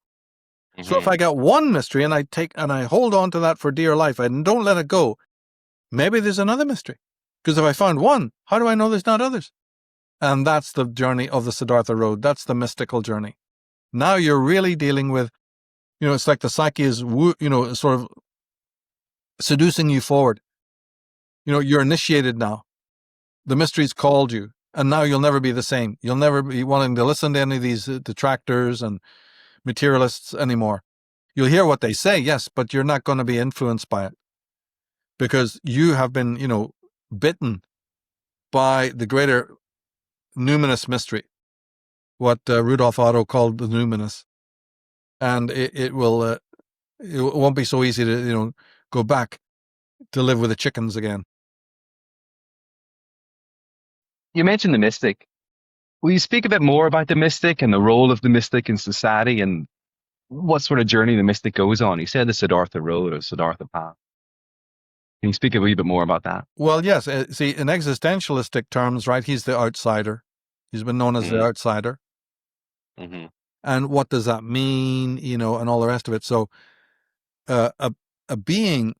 So if I got one mystery and I hold on to that for dear life and don't let it go, maybe there's another mystery. Because if I found one, how do I know there's not others? And that's the journey of the Siddhartha road. That's the mystical journey. Now you're really dealing with, it's like the psyche is, sort of seducing you forward. You're initiated now. The mystery's called you. And now you'll never be the same. You'll never be wanting to listen to any of these detractors and materialists anymore. You'll hear what they say, yes, but you're not going to be influenced by it. Because you have been, bitten by the greater numinous mystery, what Rudolf Otto called the numinous. And it won't be so easy to, go back to live with the chickens again. You mentioned the mystic. Will you speak a bit more about the mystic and the role of the mystic in society and what sort of journey the mystic goes on? You said the Siddhartha road or Siddhartha path. Can you speak a wee bit more about that? Well, yes. See, in existentialistic terms, right, he's the outsider. He's been known as the outsider. And what does that mean, and all the rest of it. So a being,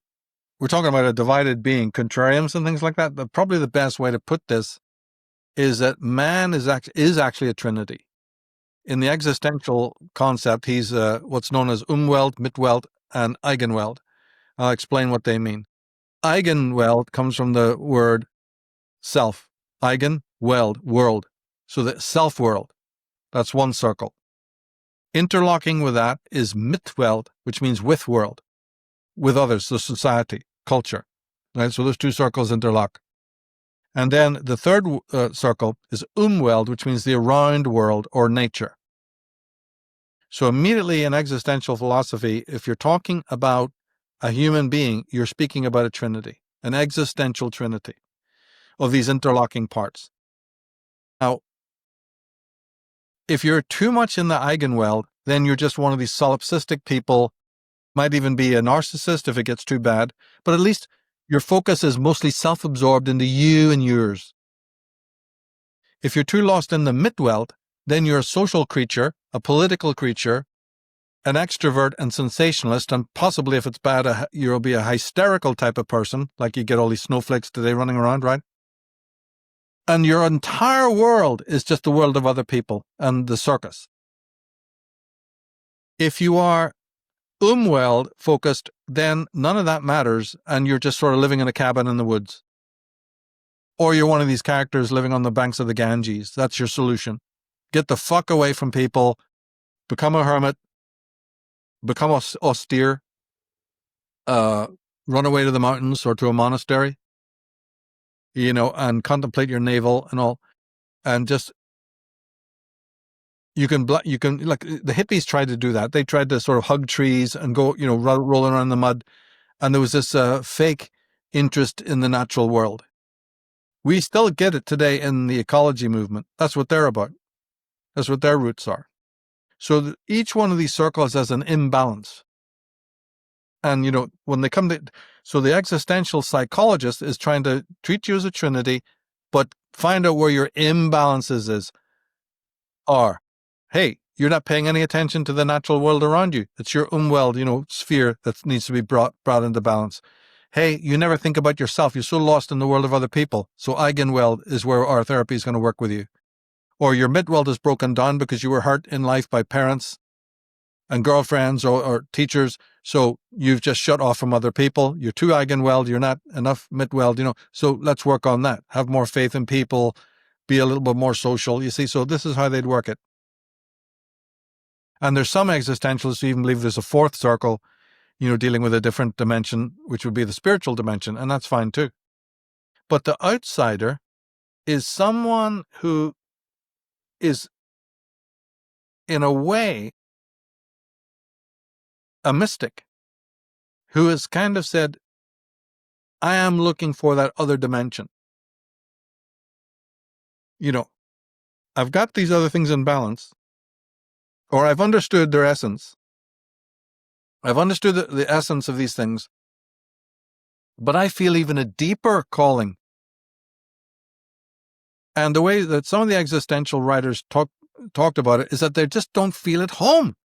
we're talking about a divided being, contrarians and things like that. But probably the best way to put this is that man is actually a trinity. In the existential concept, he's what's known as Umwelt, Mitwelt, and Eigenwelt. I'll explain what they mean. Eigenwelt comes from the word self. Eigen, weld, world. So the self-world. That's one circle. Interlocking with that is Mitwelt, which means with world, with others, the society, culture. Right? So those two circles interlock. And then the third circle is Umwelt, which means the around world or nature. So immediately in existential philosophy, if you're talking about a human being, you're speaking about a trinity, an existential trinity of these interlocking parts. Now, if you're too much in the eigenweld, then you're just one of these solipsistic people, might even be a narcissist if it gets too bad, but at least your focus is mostly self-absorbed into you and yours. If you're too lost in the midweld, then you're a social creature, a political creature, an extrovert and sensationalist, and possibly, if it's bad, you'll be a hysterical type of person, like you get all these snowflakes today running around, right? And your entire world is just the world of other people and the circus. If you are umweld focused, then none of that matters, and you're just sort of living in a cabin in the woods. Or you're one of these characters living on the banks of the Ganges. That's your solution. Get the fuck away from people, become a hermit, become austere, run away to the mountains or to a monastery, and contemplate your navel and all, and just you can like the hippies tried to do that. They tried to sort of hug trees and go, rolling around in the mud, and there was this fake interest in the natural world. We still get it today in the ecology movement. That's what they're about. That's what their roots are. So each one of these circles has an imbalance. And, when they come to, so the existential psychologist is trying to treat you as a trinity, but find out where your imbalances are. Hey, you're not paying any attention to the natural world around you. It's your umweld, sphere that needs to be brought into balance. Hey, you never think about yourself. You're so lost in the world of other people. So eigenweld is where our therapy is going to work with you. Or your midweld is broken down because you were hurt in life by parents and girlfriends or teachers. So you've just shut off from other people. You're too eigenweld. You're not enough midweld, So let's work on that. Have more faith in people. Be a little bit more social. You see, so this is how they'd work it. And there's some existentialists who even believe there's a fourth circle, dealing with a different dimension, which would be the spiritual dimension, and that's fine too. But the outsider is someone who is, in a way, a mystic, who has kind of said, I am looking for that other dimension. I've got these other things in balance, or I've understood their essence. I've understood the essence of these things, but I feel even a deeper calling. And the way that some of the existential writers talked about it is that they just don't feel at home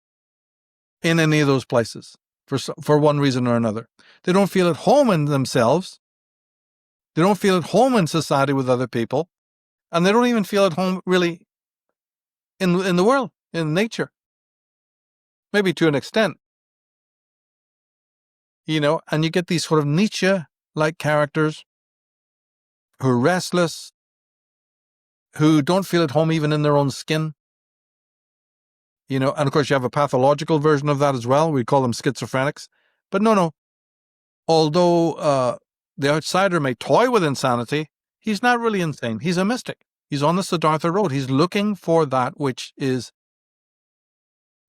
in any of those places for one reason or another. They don't feel at home in themselves. They don't feel at home in society with other people. And they don't even feel at home really in the world, in nature. Maybe to an extent. And you get these sort of Nietzsche-like characters who are restless, who don't feel at home even in their own skin. And of course you have a pathological version of that as well. We call them schizophrenics. But no. Although the outsider may toy with insanity, he's not really insane. He's a mystic. He's on the Siddhartha road. He's looking for that which is,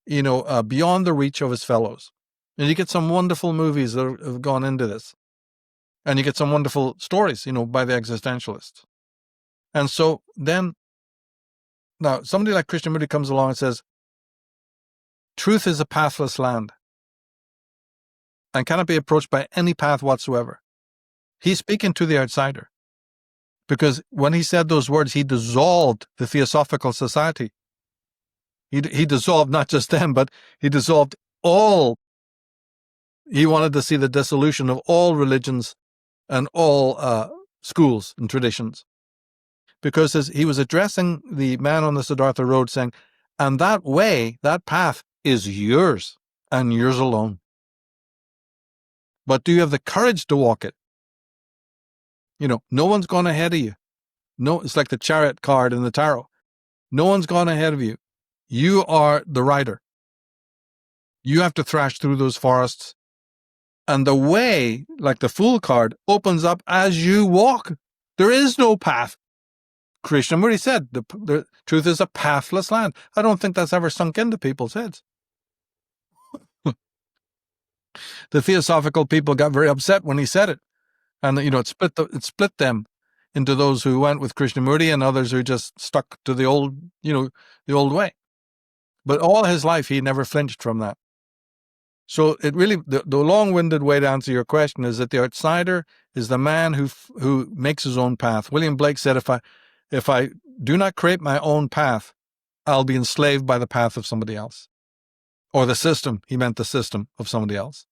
beyond the reach of his fellows. And you get some wonderful movies that have gone into this. And you get some wonderful stories, by the existentialists. And so then, now somebody like Krishnamurti comes along and says, truth is a pathless land and cannot be approached by any path whatsoever. He's speaking to the outsider. Because when he said those words, he dissolved the Theosophical Society. He dissolved not just them, but he dissolved all. He wanted to see the dissolution of all religions and all schools and traditions. Because he was addressing the man on the Siddhartha road saying, and that way, that path is yours and yours alone. But do you have the courage to walk it? No one's gone ahead of you. No, it's like the chariot card in the tarot. No one's gone ahead of you. You are the rider. You have to thrash through those forests. And the way, like the Fool card, opens up as you walk. There is no path. Krishnamurti said the truth is a pathless land. I don't think that's ever sunk into people's heads. The Theosophical people got very upset when he said it. And, it split them into those who went with Krishnamurti and others who just stuck to the old way. But all his life, he never flinched from that. So it really, the long-winded way to answer your question is that the outsider is the man who makes his own path. William Blake said, if I do not create my own path, I'll be enslaved by the path of somebody else. Or the system. He meant the system of somebody else.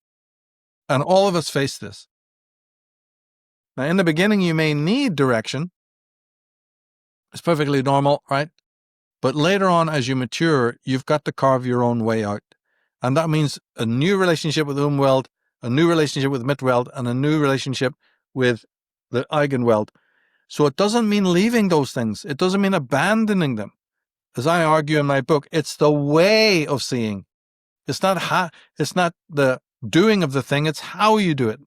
And all of us face this. Now, in the beginning, you may need direction. It's perfectly normal, right? But later on, as you mature, you've got to carve your own way out. And that means a new relationship with Umwelt, a new relationship with Mitwelt, and a new relationship with the Eigenwelt. So it doesn't mean leaving those things. It doesn't mean abandoning them. As I argue in my book, it's the way of seeing. It's not the doing of the thing, it's how you do it.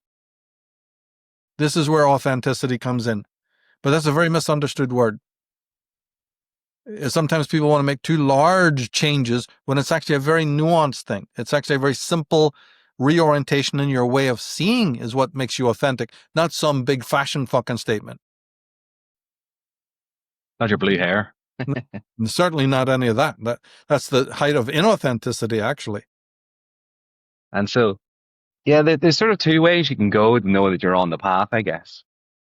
This is where authenticity comes in. But that's a very misunderstood word. Sometimes people want to make too large changes when it's actually a very nuanced thing. It's actually a very simple reorientation in your way of seeing is what makes you authentic, not some big fashion fucking statement. Not your blue hair. Certainly not any of that. That's the height of inauthenticity, actually. And so, yeah, there's sort of two ways you can go to know that you're on the path, I guess.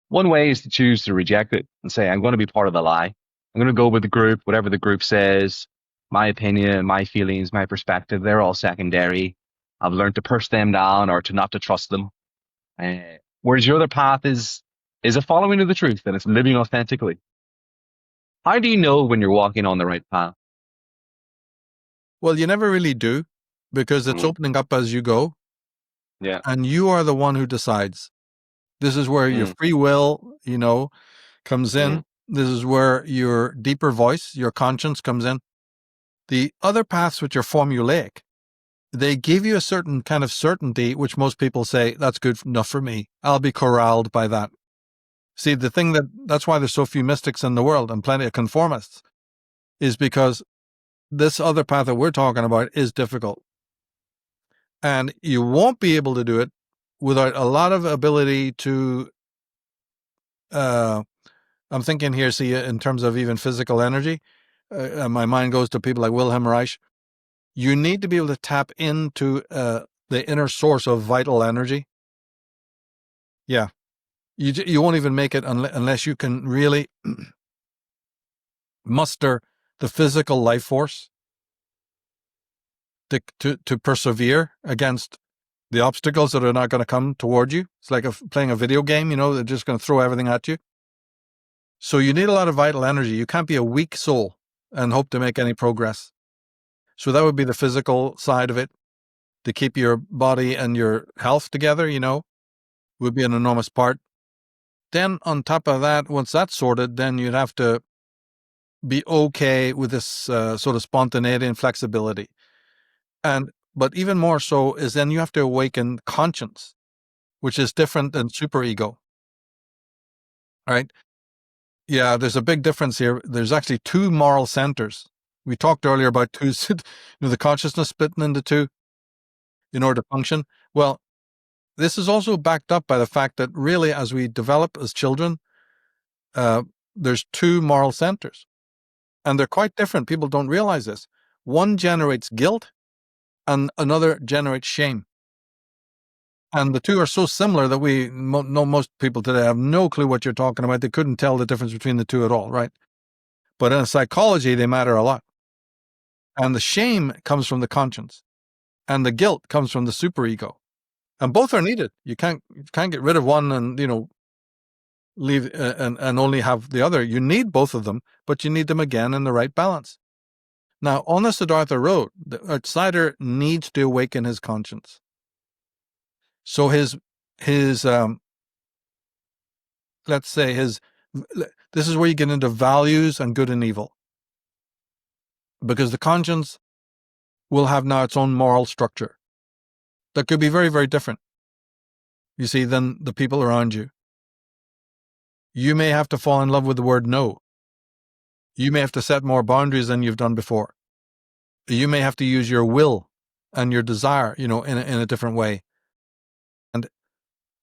One way is to choose to reject it and say, I'm going to be part of the lie. I'm going to go with the group, whatever the group says. My opinion, my feelings, my perspective, they're all secondary. I've learned to push them down or to not to trust them. Whereas your other path is a following of the truth and it's living authentically. How do you know when you're walking on the right path? Well, you never really do because it's opening up as you go. Yeah. And you are the one who decides. This is where your free will, comes in. This is where your deeper voice, your conscience comes in. The other paths which are formulaic, they give you a certain kind of certainty, which most people say, that's good enough for me. I'll be corralled by that. See, the thing that's why there's so few mystics in the world and plenty of conformists is because this other path that we're talking about is difficult. And you won't be able to do it without a lot of ability to, I'm thinking here, see, in terms of even physical energy, my mind goes to people like Wilhelm Reich. You need to be able to tap into the inner source of vital energy. Yeah. You won't even make it unless you can really muster the physical life force to persevere against the obstacles that are not going to come toward you. It's like playing a video game, they're just going to throw everything at you. So you need a lot of vital energy. You can't be a weak soul and hope to make any progress. So that would be the physical side of it. To keep your body and your health together, would be an enormous part. Then on top of that, once that's sorted, then you'd have to be okay with this sort of spontaneity and flexibility. But even more so is then you have to awaken conscience, which is different than superego. All right? Yeah, there's a big difference here. There's actually two moral centers. We talked earlier about two, the consciousness splitting into two in order to function. Well, this is also backed up by the fact that really, as we develop as children, there's two moral centers. And they're quite different. People don't realize this. One generates guilt and another generates shame. And the two are so similar that we know most people today have no clue what you're talking about. They couldn't tell the difference between the two at all, right? But in psychology, they matter a lot. And the shame comes from the conscience. And the guilt comes from the superego. And both are needed. You can't get rid of one and, leave and only have the other. You need both of them, but you need them again in the right balance. Now, on the Siddhartha road, the outsider needs to awaken his conscience. So his let's say this is where you get into values and good and evil. Because the conscience will have now its own moral structure that could be very, very different, you see, than the people around you. You may have to fall in love with the word no. You may have to set more boundaries than you've done before. You may have to use your will and your desire, in a different way. And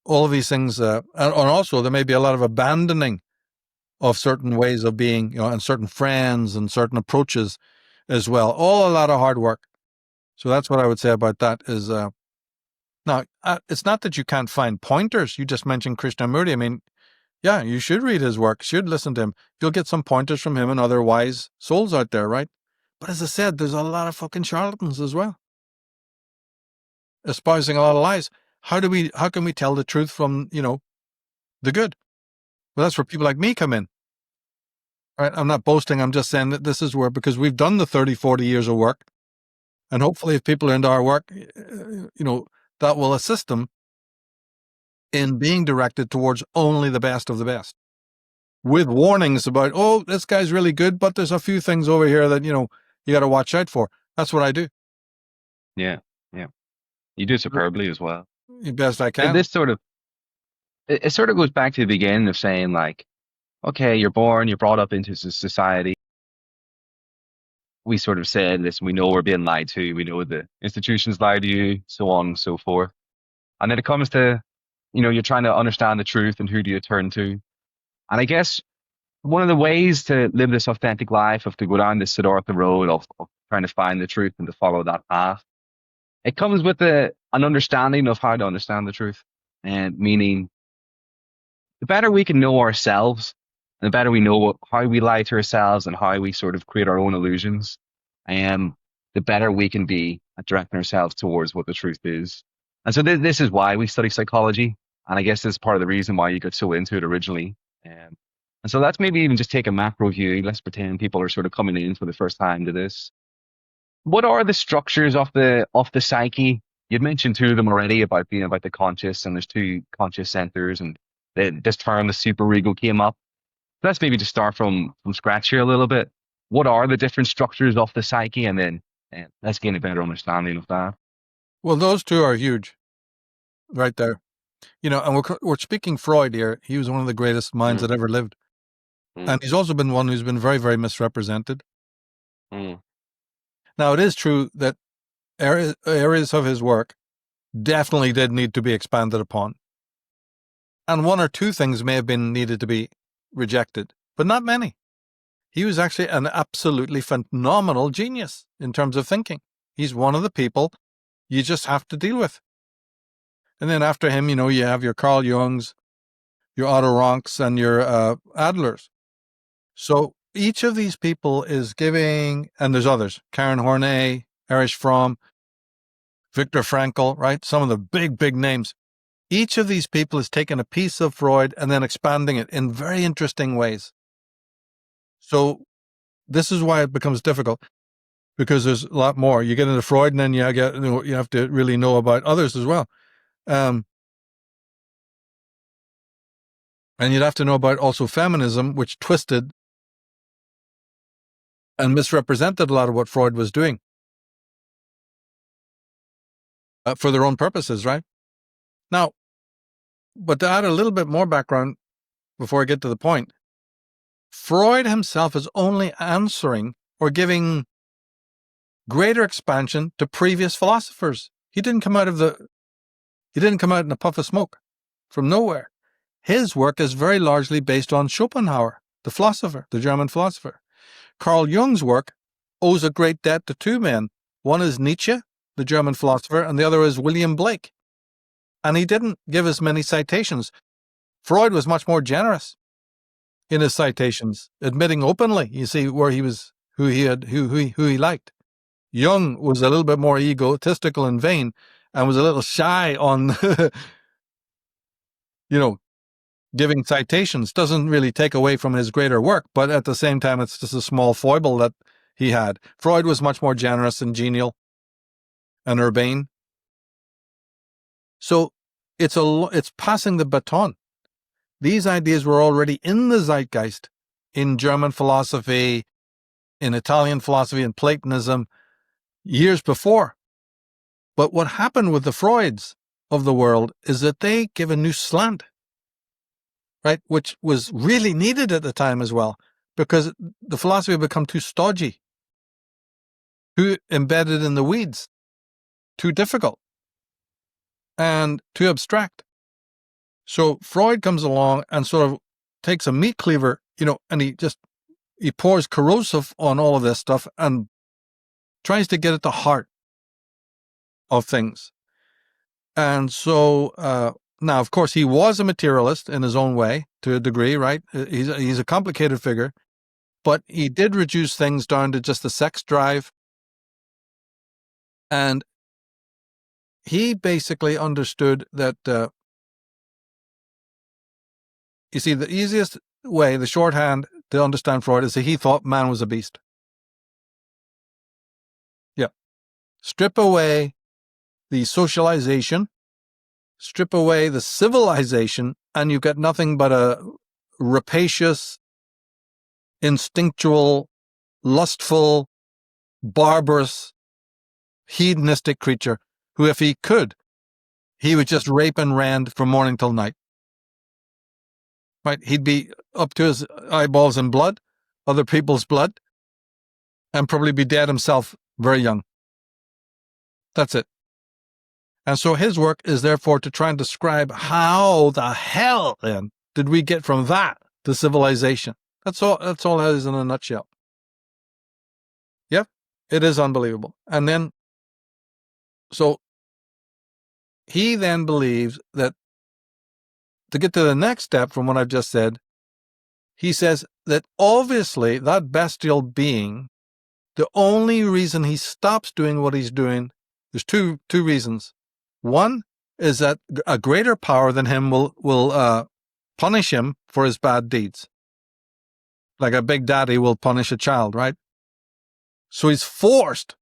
all of these things, and also there may be a lot of abandoning of certain ways of being, and certain friends and certain approaches as well. All a lot of hard work. So that's what I would say about that is, now, it's not that you can't find pointers. You just mentioned Krishnamurti. I mean, yeah, you should read his work, should listen to him. You'll get some pointers from him and other wise souls out there, right? But as I said, there's a lot of fucking charlatans as well, espousing a lot of lies. How can we tell the truth from, the good? Well, that's where people like me come in. Right? I'm not boasting. I'm just saying that this is where, because we've done the 30, 40 years of work. And hopefully if people are into our work, that will assist them in being directed towards only the best of the best, with warnings about, oh, this guy's really good, but there's a few things over here that, you got to watch out for. That's what I do. Yeah. You do superbly as well. The best I can. And this it sort of goes back to the beginning of saying, like, okay, you're brought up into society. We sort of said, listen, we know we're being lied to. We know the institutions lie to you, so on and so forth. And then it comes to, you're trying to understand the truth and who do you turn to. And I guess one of the ways to live this authentic life, of to go down this Siddhartha road of trying to find the truth and to follow that path, it comes with an understanding of how to understand the truth. And meaning, the better we can know ourselves, the better we know how we lie to ourselves and how we sort of create our own illusions, the better we can be at directing ourselves towards what the truth is. And so this is why we study psychology. And I guess this is part of the reason why you got so into it originally. And so let's maybe even just take a macro view. Let's pretend people are sort of coming in for the first time to this. What are the structures of the psyche? You'd mentioned two of them already, about being about the conscious, and there's two conscious centers, and this term, the superego, came up. Let's maybe just start from scratch here a little bit. What are the different structures of the psyche? And then let's gain a better understanding of that. Well, those two are huge right there. And we're speaking Freud here. He was one of the greatest minds that ever lived. And he's also been one who's been very, very misrepresented. Now, it is true that areas of his work definitely did need to be expanded upon. And one or two things may have been needed to be rejected, but not many. He was actually an absolutely phenomenal genius in terms of thinking. He's one of the people you just have to deal with. And then after him, you have your Carl Jungs, your Otto Ranks, and your Adlers. So each of these people is giving, and there's others, Karen Horney, Erich Fromm, Viktor Frankl, right? Some of the big, big names. Each of these people is taking a piece of Freud and then expanding it in very interesting ways. So this is why it becomes difficult, because there's a lot more. You get into Freud, and then you have to really know about others as well. And you'd have to know about also feminism, which twisted and misrepresented a lot of what Freud was doing for their own purposes, right? Now, but to add a little bit more background before I get to the point, Freud himself is only answering or giving greater expansion to previous philosophers. He didn't come out in a puff of smoke from nowhere. His work is very largely based on Schopenhauer, the philosopher, the German philosopher. Carl Jung's work owes a great debt to two men. One is Nietzsche, the German philosopher, and the other is William Blake. And he didn't give as many citations. Freud was much more generous in his citations, admitting openly, you see, where he was, who he liked. Jung was a little bit more egotistical and vain, and was a little shy on, giving citations. Doesn't really take away from his greater work, but at the same time, it's just a small foible that he had. Freud was much more generous and genial and urbane. So it's passing the baton. These ideas were already in the zeitgeist in German philosophy, in Italian philosophy, and Platonism years before. But what happened with the Freuds of the world is that they give a new slant, right, which was really needed at the time as well, because the philosophy had become too stodgy, too embedded in the weeds, too difficult, and too abstract. So Freud comes along and sort of takes a meat cleaver, and he pours corrosive on all of this stuff and tries to get at the heart of things. And so now, of course, he was a materialist in his own way to a degree, right? He's a complicated figure, but he did reduce things down to just the sex drive. And he basically understood that, you see, the easiest way, the shorthand to understand Freud is that he thought man was a beast. Yeah. Strip away the socialization, strip away the civilization, and you get nothing but a rapacious, instinctual, lustful, barbarous, hedonistic creature who, if he could, he would just rape and rend from morning till night. Right? He'd be up to his eyeballs in blood, other people's blood, and probably be dead himself very young. That's it. And so his work is therefore to try and describe how the hell then did we get from that to civilization. That's all it is in a nutshell. Yep, it is unbelievable. And then, so he then believes that to get to the next step from what I've just said, he says that obviously that bestial being, the only reason he stops doing what he's doing, there's two reasons. One is that a greater power than him will punish him for his bad deeds. Like a big daddy will punish a child, right? So he's forced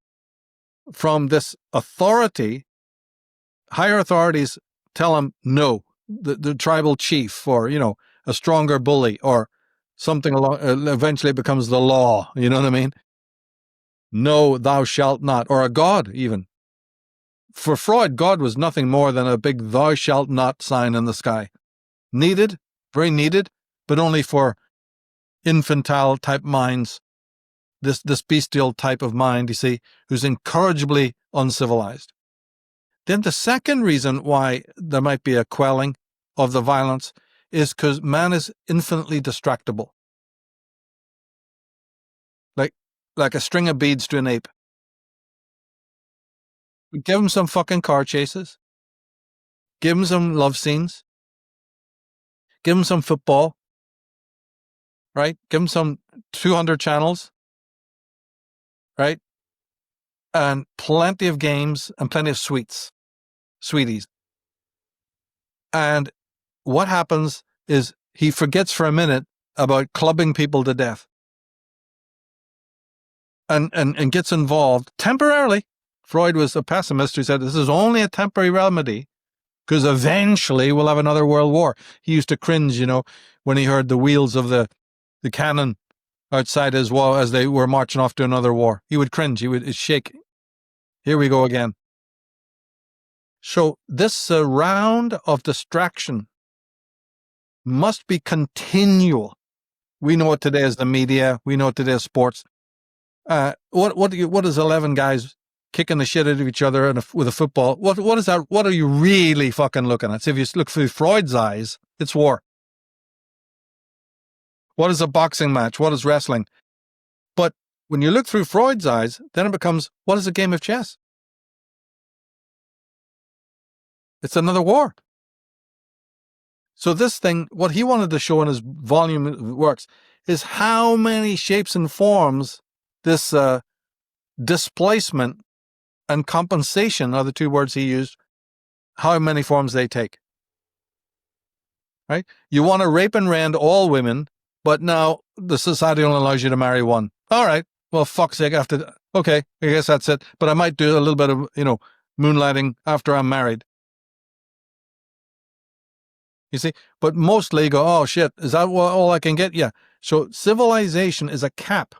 from this authority. Higher authorities tell him no. The tribal chief, or a stronger bully, or something along. Eventually, it becomes the law. You know what I mean? No, thou shalt not, or a god even. For Freud, God was nothing more than a big thou shalt not sign in the sky. Needed, very needed, but only for infantile type minds. This bestial type of mind, you see, who's incorrigibly uncivilized. Then the second reason why there might be a quelling of the violence is because man is infinitely distractible. Like a string of beads to an ape. Give him some fucking car chases. Give him some love scenes. Give him some football. Right? Give him some 200 channels. Right? And plenty of games and plenty of sweeties. And what happens is he forgets for a minute about clubbing people to death. And gets involved temporarily. Freud was a pessimist who said this is only a temporary remedy because eventually we'll have another world war. He used to cringe, when he heard the wheels of the cannon outside his wall as they were marching off to another war. He would cringe. He would shake. Here we go again. So this round of distraction must be continual. We know it today as the media. We know it today as sports. What is 11 guys kicking the shit out of each other with a football? What is that? What are you really fucking looking at? So if you look through Freud's eyes, it's war. What is a boxing match? What is wrestling? But when you look through Freud's eyes, then it becomes, what is a game of chess? It's another war. So this thing, what he wanted to show in his volume of works is how many shapes and forms this displacement and compensation are the two words he used, how many forms they take. Right? You want to rape and rend all women, but now the society only allows you to marry one. All right. Well, fuck's sake, okay, I guess that's it. But I might do a little bit of, moonlighting after I'm married. You see? But mostly go, oh shit, is that all I can get? Yeah. So civilization is a cap.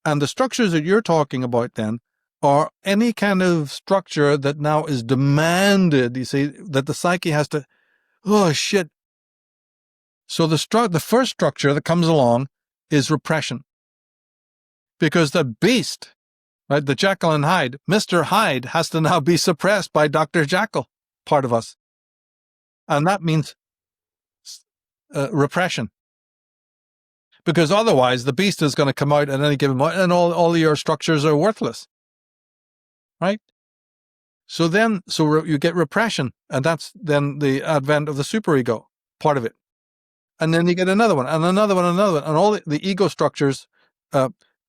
And the structures that you're talking about then are any kind of structure that now is demanded, you see, that the psyche has to, oh shit. So the first structure that comes along is repression. Because the beast, right, the Jekyll and Hyde, Mr. Hyde has to now be suppressed by Dr. Jekyll, part of us. And that means repression. because otherwise the beast is going to come out at any given moment and all your structures are worthless. Right? So you get repression, and that's then the advent of the superego, part of it. And then you get another one, and another one, and another one, and all the ego structures.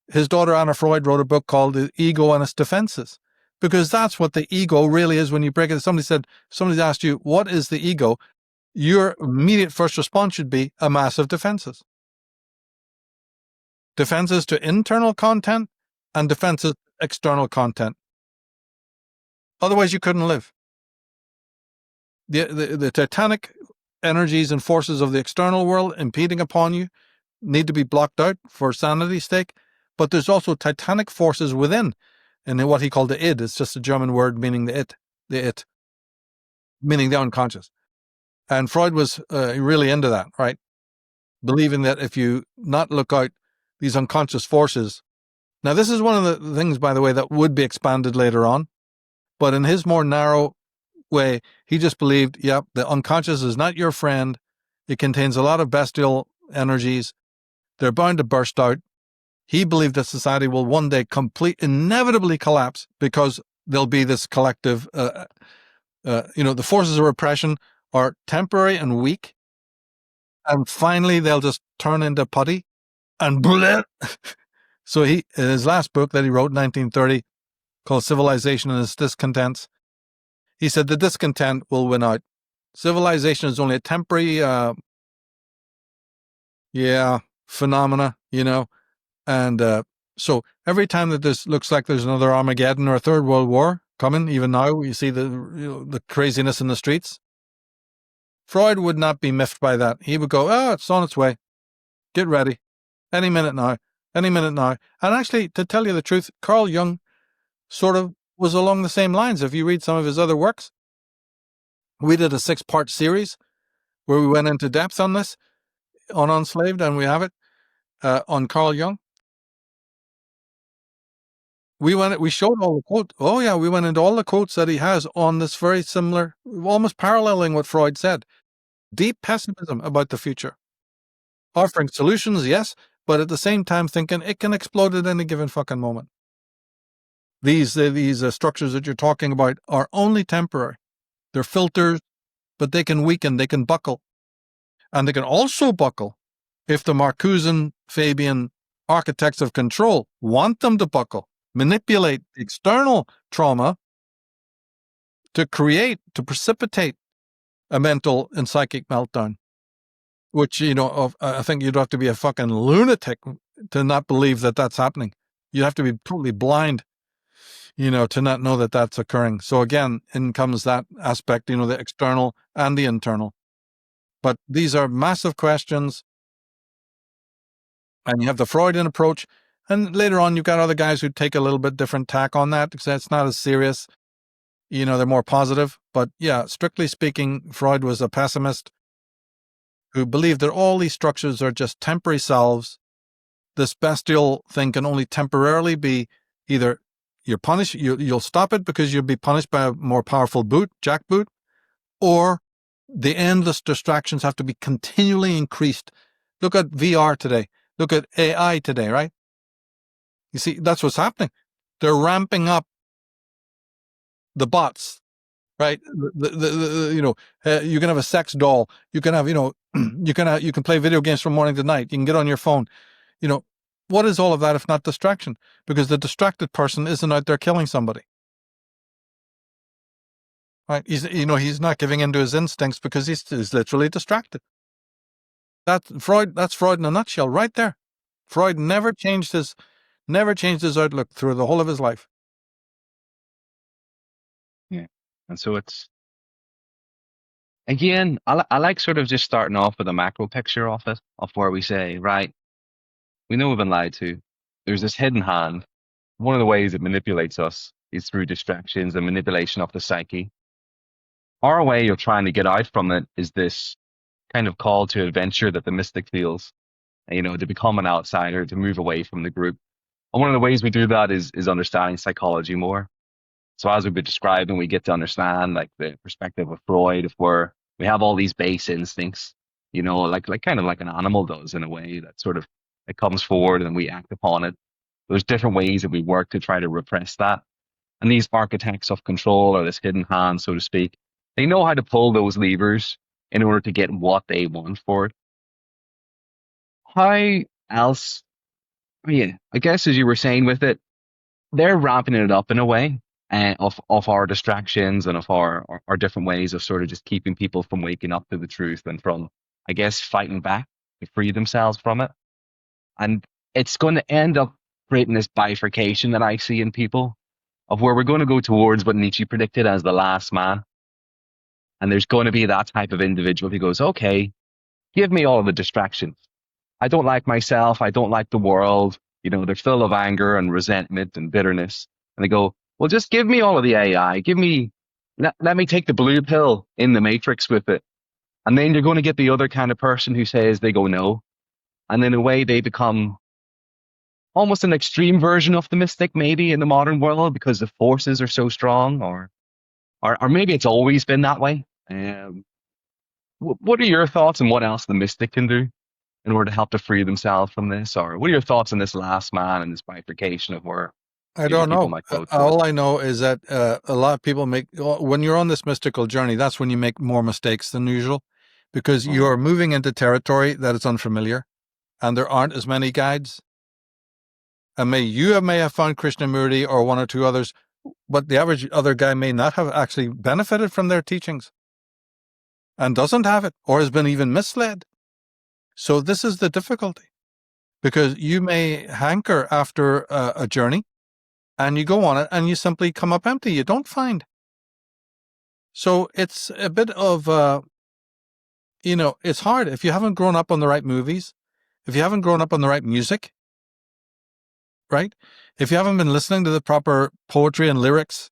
His daughter Anna Freud wrote a book called The Ego and Its Defenses, because that's what the ego really is when you break it. Somebody's asked you, what is the ego? Your immediate first response should be a mass of defenses. Defenses to internal content and defenses to external content. Otherwise, you couldn't live. The titanic energies and forces of the external world impeding upon you need to be blocked out for sanity's sake, but there's also titanic forces within, and what he called the id. It's just a German word meaning the it, meaning the unconscious. And Freud was really into that, right? Believing that if you not look out these unconscious forces. Now, this is one of the things, by the way, that would be expanded later on, but in his more narrow way, he just believed, yep, the unconscious is not your friend. It contains a lot of bestial energies. They're bound to burst out. He believed that society will one day inevitably collapse because there'll be this collective, the forces of repression are temporary and weak. And finally, they'll just turn into putty and bleh. So in his last book that he wrote in 1930, called Civilization and Its Discontents, he said the discontent will win out. Civilization is only a temporary, phenomena, and so every time that this looks like there's another Armageddon or a third world war coming, even now you see the craziness in the streets. Freud would not be miffed by that. He would go, it's on its way. Get ready. Any minute now. And actually, to tell you the truth, Carl Jung sort of was along the same lines. If you read some of his other works, we did a 6-part series where we went into depth on this, on Unslaved, and we have it on Carl Jung. We showed all the quotes. Oh yeah, we went into all the quotes that he has on this very similar, almost paralleling what Freud said. Deep pessimism about the future. Offering solutions, yes, but at the same time thinking it can explode at any given fucking moment. These structures that you're talking about are only temporary. They're filters, but they can weaken, they can buckle. And they can also buckle if the Marcusan, Fabian architects of control want them to buckle, manipulate external trauma to precipitate a mental and psychic meltdown, which, I think you'd have to be a fucking lunatic to not believe that that's happening. You'd have to be totally blind, to not know that that's occurring. So again, in comes that aspect, the external and the internal. But these are massive questions. And you have the Freudian approach. And later on, you've got other guys who take a little bit different tack on that because it's not as serious. They're more positive. But yeah, strictly speaking, Freud was a pessimist who believed that all these structures are just temporary salves. This bestial thing can only temporarily be either you're punished, you'll stop it because you'll be punished by a more powerful jackboot, or the endless distractions have to be continually increased. Look at VR today. Look at AI today, right? You see, that's what's happening. They're ramping up the bots, right? You can have a sex doll. You can have, you can play video games from morning to night. You can get on your phone. What is all of that if not distraction? Because the distracted person isn't out there killing somebody. Right? He's not giving in to his instincts because he's literally distracted. That's Freud in a nutshell right there. Freud never changed his outlook through the whole of his life. Yeah. And so it's, again, I like sort of just starting off with a macro picture of it, of where we say, right, we know we've been lied to. There's this hidden hand. One of the ways it manipulates us is through distractions and manipulation of the psyche. Our way of trying to get out from it is this kind of call to adventure that the mystic feels, to become an outsider, to move away from the group. And one of the ways we do that is understanding psychology more. So as we've been describing, we get to understand like the perspective of Freud, of where we have all these base instincts, like kind of like an animal does in a way, that sort of it comes forward and we act upon it. There's different ways that we work to try to repress that. And these architects of control, or this hidden hand, so to speak, they know how to pull those levers in order to get what they want for it. How else? Yeah, I guess as you were saying with it, they're ramping it up in a way of our distractions and of our different ways of sort of just keeping people from waking up to the truth and from, I guess, fighting back to free themselves from it. And it's going to end up creating this bifurcation that I see in people of where we're going to go towards what Nietzsche predicted as the last man. And there's going to be that type of individual who goes, okay, give me all of the distractions. I don't like myself. I don't like the world. You know, they're full of anger and resentment and bitterness. And they go, well, just give me all of the AI. Let me take the blue pill in the matrix with it. And then you're going to get the other kind of person who says they go, no. And in a way, they become almost an extreme version of the mystic, maybe in the modern world, because the forces are so strong, or maybe it's always been that way. What are your thoughts on what else the mystic can do in order to help to free themselves from this? Or what are your thoughts on this last man and this bifurcation of where I maybe don't people know. might go towards? All I know is that a lot of people when you're on this mystical journey, that's when you make more mistakes than usual, because you're moving into territory that is unfamiliar and there aren't as many guides. And you may have found Krishnamurti or one or two others, but the average other guy may not have actually benefited from their teachings and doesn't have it, or has been even misled. So this is the difficulty, because you may hanker after a journey and you go on it and you simply come up empty. You don't find. So it's a bit of, it's hard if you haven't grown up on the right movies, if you haven't grown up on the right music, right? If you haven't been listening to the proper poetry and lyrics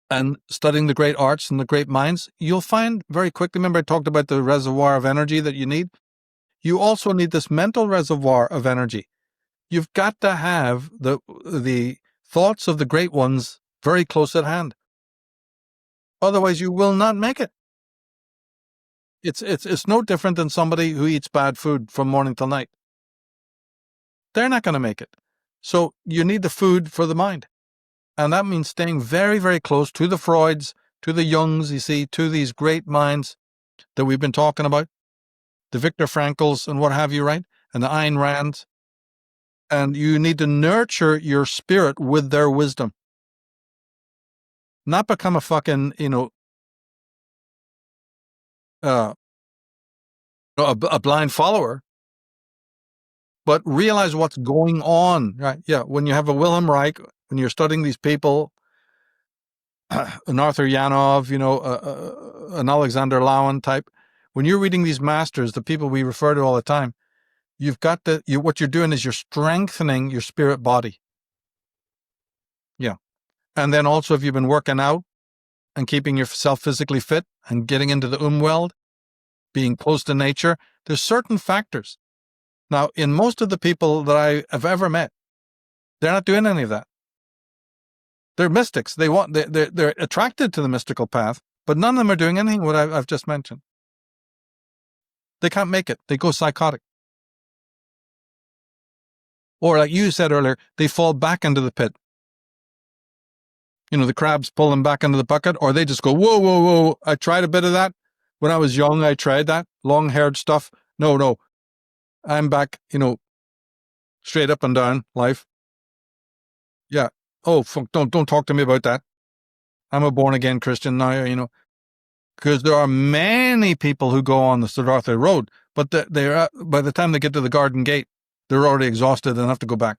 and studying the great arts and the great minds, you'll find very quickly, remember I talked about the reservoir of energy that you need? You also need this mental reservoir of energy. You've got to have the thoughts of the great ones very close at hand. Otherwise, you will not make it. It's no different than somebody who eats bad food from morning till night. They're not going to make it. So you need the food for the mind. And that means staying very, very close to the Freuds, to the Jungs, you see, to these great minds that we've been talking about, the Viktor Frankls and what have you, right? And the Ayn Rands. And you need to nurture your spirit with their wisdom. Not become a fucking, a blind follower, but realize what's going on, right? Yeah, when you have a Wilhelm Reich, when you're studying these people, an Arthur Yanov, an Alexander Lowen type, when you're reading these masters, the people we refer to all the time, you've got what you're doing is you're strengthening your spirit body. Yeah. And then also, if you've been working out and keeping yourself physically fit and getting into the Umwelt, being close to nature, there's certain factors. Now, in most of the people that I have ever met, they're not doing any of that. They're mystics. They're attracted to the mystical path, but none of them are doing anything what I've just mentioned. They can't make it. They go psychotic. Or like you said earlier, they fall back into the pit. The crabs pull them back into the bucket, or they just go, whoa, whoa, whoa. I tried a bit of that. When I was young, I tried that long-haired stuff. No. I'm back, straight up and down life. Yeah. Oh, fuck, don't talk to me about that. I'm a born-again Christian now, because there are many people who go on the Siddhartha road, but they're by the time they get to the Garden Gate, they're already exhausted and have to go back.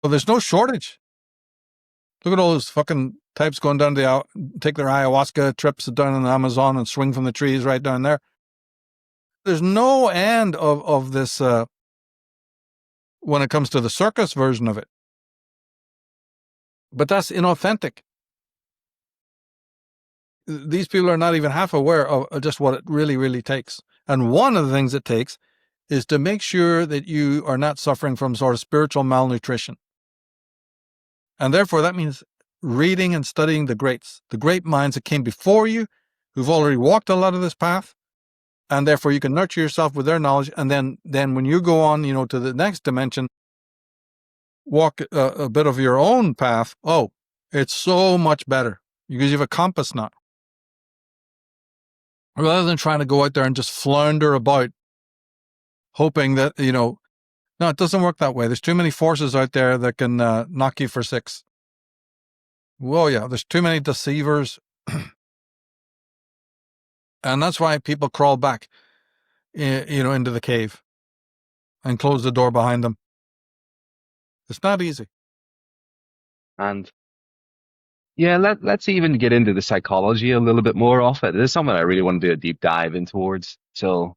Well, there's no shortage. Look at all those fucking types going down take their ayahuasca trips down in the Amazon and swing from the trees right down there. There's no end of this when it comes to the circus version of it. But that's inauthentic. These people are not even half aware of just what it really, really takes. And one of the things it takes is to make sure that you are not suffering from sort of spiritual malnutrition. And therefore, that means reading and studying the greats, the great minds that came before you, who've already walked a lot of this path, And therefore you can nurture yourself with their knowledge. And then when you go on, to the next dimension, walk a bit of your own path. Oh, it's so much better because you have a compass now. Rather than trying to go out there and just flounder about, hoping that, no, it doesn't work that way. There's too many forces out there that can knock you for six. Well, yeah, there's too many deceivers. And that's why people crawl back, into the cave and close the door behind them. It's not easy. And yeah, let's even get into the psychology a little bit more of it. This is something I really want to do a deep dive in towards. So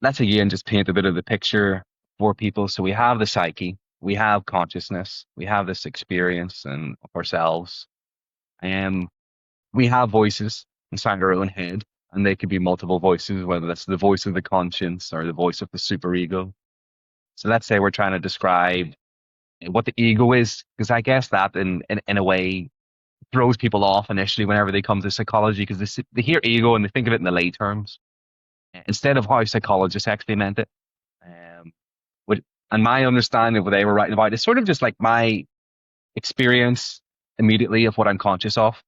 let's again just paint a bit of the picture for people. So we have the psyche, we have consciousness, we have this experience and of ourselves, and we have voices inside our own head, and they could be multiple voices, whether that's the voice of the conscience or the voice of the superego. So let's say we're trying to describe what the ego is, because I guess that in a way throws people off initially whenever they come to psychology, because they hear ego and they think of it in the lay terms instead of how psychologists actually meant it. What, and my understanding of what they were writing about is sort of just like my experience immediately of what I'm conscious of.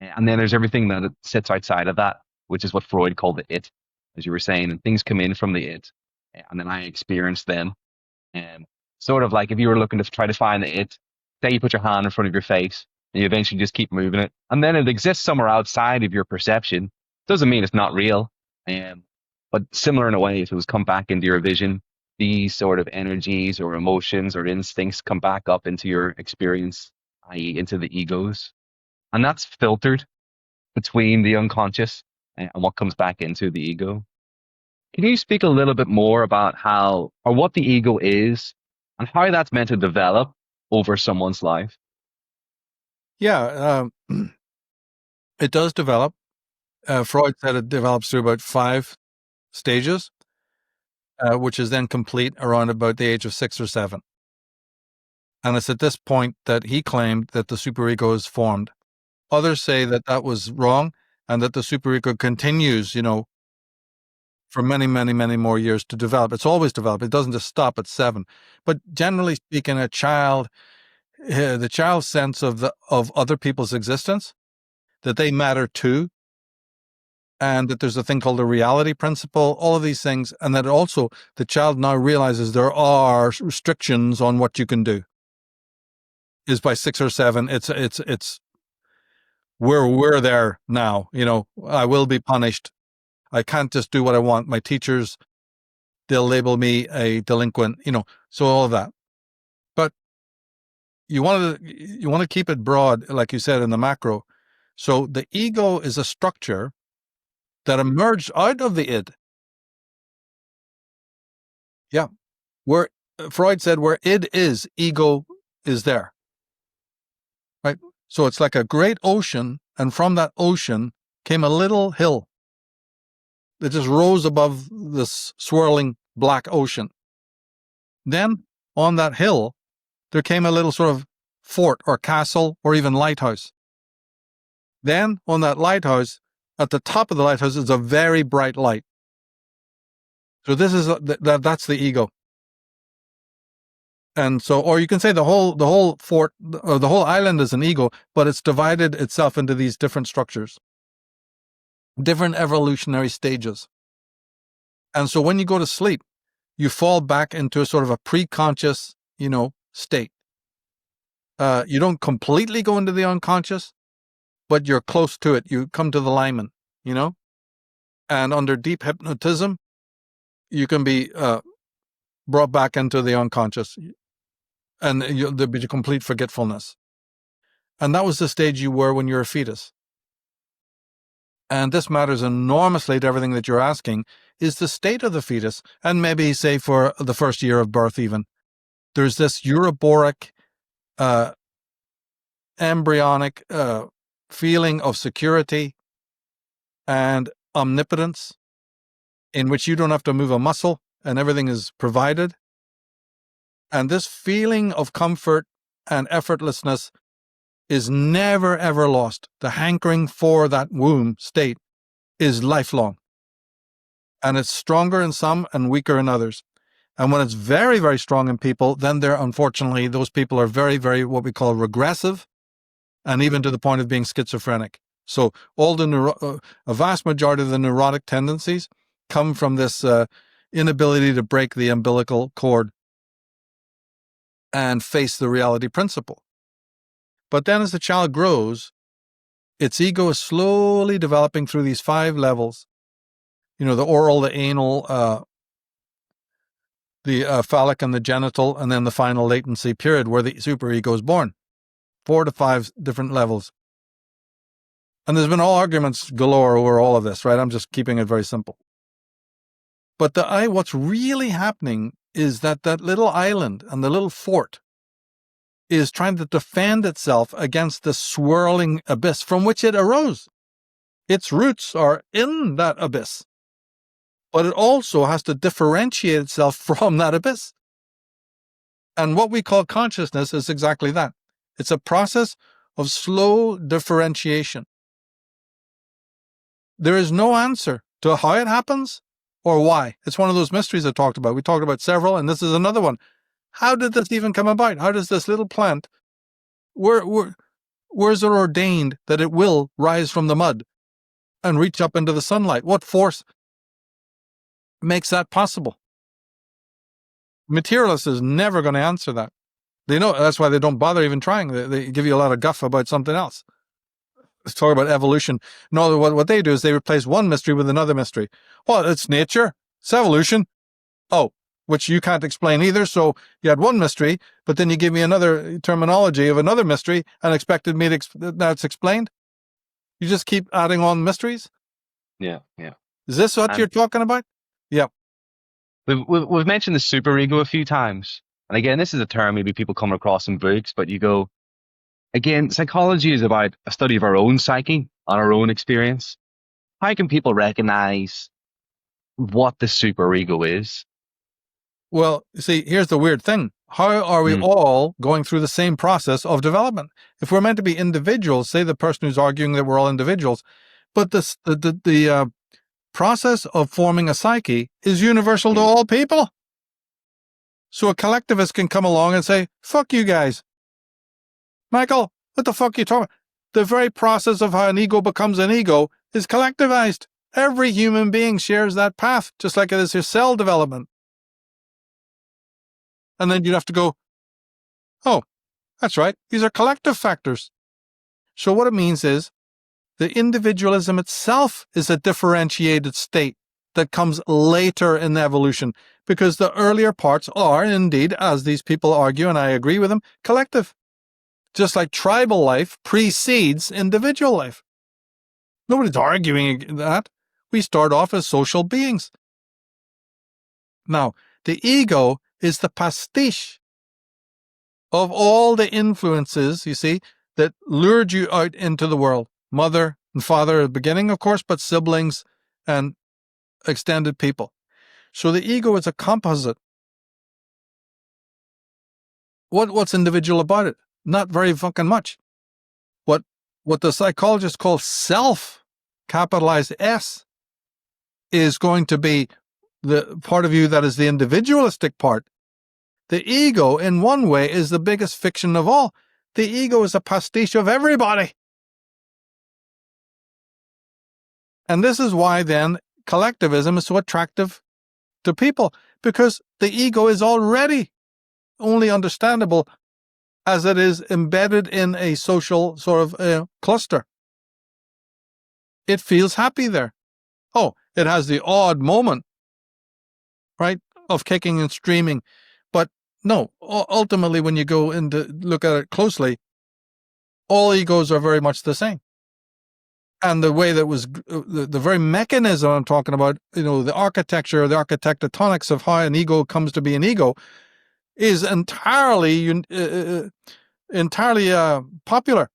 And then there's everything that sits outside of that, which is what Freud called the it, as you were saying, and things come in from the it, and then I experience them. And sort of like if you were looking to try to find the it, say you put your hand in front of your face, and you eventually just keep moving it, and then it exists somewhere outside of your perception. Doesn't mean it's not real, but similar in a way, if it was come back into your vision, these sort of energies or emotions or instincts come back up into your experience, i.e., into the egos, and that's filtered between the unconscious and what comes back into the ego. Can you speak a little bit more about how or what the ego is and how that's meant to develop over someone's life? Yeah, it does develop. Freud said it develops through about 5 stages, which is then complete around about the age of 6 or 7. And it's at this point that he claimed that the superego is formed. Others say that that was wrong and that the superego continues, for many, many, many more years to develop. It's always developed. It doesn't just stop at 7. But generally speaking, a child, the child's sense of other people's existence, that they matter too, and that there's a thing called the reality principle, all of these things, and that also the child now realizes there are restrictions on what you can do. Is by 6 or 7, it's we're there now. I will be punished. I can't just do what I want. My teachers, they'll label me a delinquent. So all of that. But you want to keep it broad, like you said, in the macro. So the ego is a structure that emerged out of the id. Yeah. Where Freud said where id is, ego is there. Right? So it's like a great ocean, and from that ocean came a little hill that just rose above this swirling black ocean. Then on that hill, there came a little sort of fort or castle or even lighthouse. Then on that lighthouse, at the top of the lighthouse is a very bright light. So this is that's the ego. And so, or you can say the whole fort or the whole island is an ego, but it's divided itself into these different structures, different evolutionary stages. And so when you go to sleep, you fall back into a sort of a pre-conscious, state. You don't completely go into the unconscious, but you're close to it. You come to the limen, and under deep hypnotism, you can be brought back into the unconscious, and there'll be complete forgetfulness. And that was the stage you were when you were a fetus. And this matters enormously to everything that you're asking, is the state of the fetus, and maybe say for the first year of birth even. There's this euroboric, embryonic feeling of security and omnipotence in which you don't have to move a muscle and everything is provided. And this feeling of comfort and effortlessness is never, ever lost. The hankering for that womb state is lifelong. And it's stronger in some and weaker in others. And when it's very, very strong in people, then unfortunately, those people are very, very what we call regressive, and even to the point of being schizophrenic. So all a vast majority of the neurotic tendencies come from this inability to break the umbilical cord and face the reality principle. But then as the child grows, its ego is slowly developing through these 5 levels. The oral, the anal, the phallic and the genital, and then the final latency period where the superego is born. 4 to 5 different levels. And there's been all arguments galore over all of this, right? I'm just keeping it very simple. But what's really happening is that little island and the little fort is trying to defend itself against the swirling abyss from which it arose. Its roots are in that abyss. But it also has to differentiate itself from that abyss. And what we call consciousness is exactly that. It's a process of slow differentiation. There is no answer to how it happens or why. It's one of those mysteries I talked about. We talked about several, and this is another one. How did this even come about? How does this little plant, where is it ordained that it will rise from the mud and reach up into the sunlight? What force makes that possible? Materialist is never going to answer that. They know that's why they don't bother even trying. They give you a lot of guff about something else. Let's talk about evolution. No, what they do is they replace one mystery with another mystery. Well, it's nature. It's evolution. Oh, which you can't explain either. So you had one mystery, but then you give me another terminology of another mystery and expected me to now it's explained. You just keep adding on mysteries. Yeah. Is this what you're talking about? Yeah. We've mentioned the superego a few times. And again, this is a term maybe people come across in books, but you go, again, psychology is about a study of our own psyche, on our own experience. How can people recognize what the superego is? Well, see, here's the weird thing. How are we all going through the same process of development? If we're meant to be individuals, say the person who's arguing that we're all individuals, but the process of forming a psyche is universal to all people. So a collectivist can come along and say, fuck you guys. Michael, what the fuck are you talking about? The very process of how an ego becomes an ego is collectivized. Every human being shares that path, just like it is your cell development. And then you'd have to go, oh, that's right. These are collective factors. So what it means is the individualism itself is a differentiated state that comes later in evolution, because the earlier parts are indeed, as these people argue, and I agree with them, collective. Just like tribal life precedes individual life. Nobody's arguing that. We start off as social beings. Now, the ego is the pastiche of all the influences, you see, that lured you out into the world. Mother and father at the beginning, of course, but siblings and extended people. So the ego is a composite. What's individual about it? Not very fucking much. What the psychologists call self, capitalized S, is going to be the part of you that is the individualistic part. The ego, in one way, is the biggest fiction of all. The ego is a pastiche of everybody. And this is why, then, collectivism is so attractive to people, because the ego is already only understandable as it is embedded in a social sort of cluster. It feels happy there. Oh, it has the odd moment, right, of kicking and screaming. But no, ultimately, when you go in to look at it closely, all egos are very much the same. And the way that was the very mechanism I'm talking about, the architecture, the architectonics of how an ego comes to be an ego is entirely popular.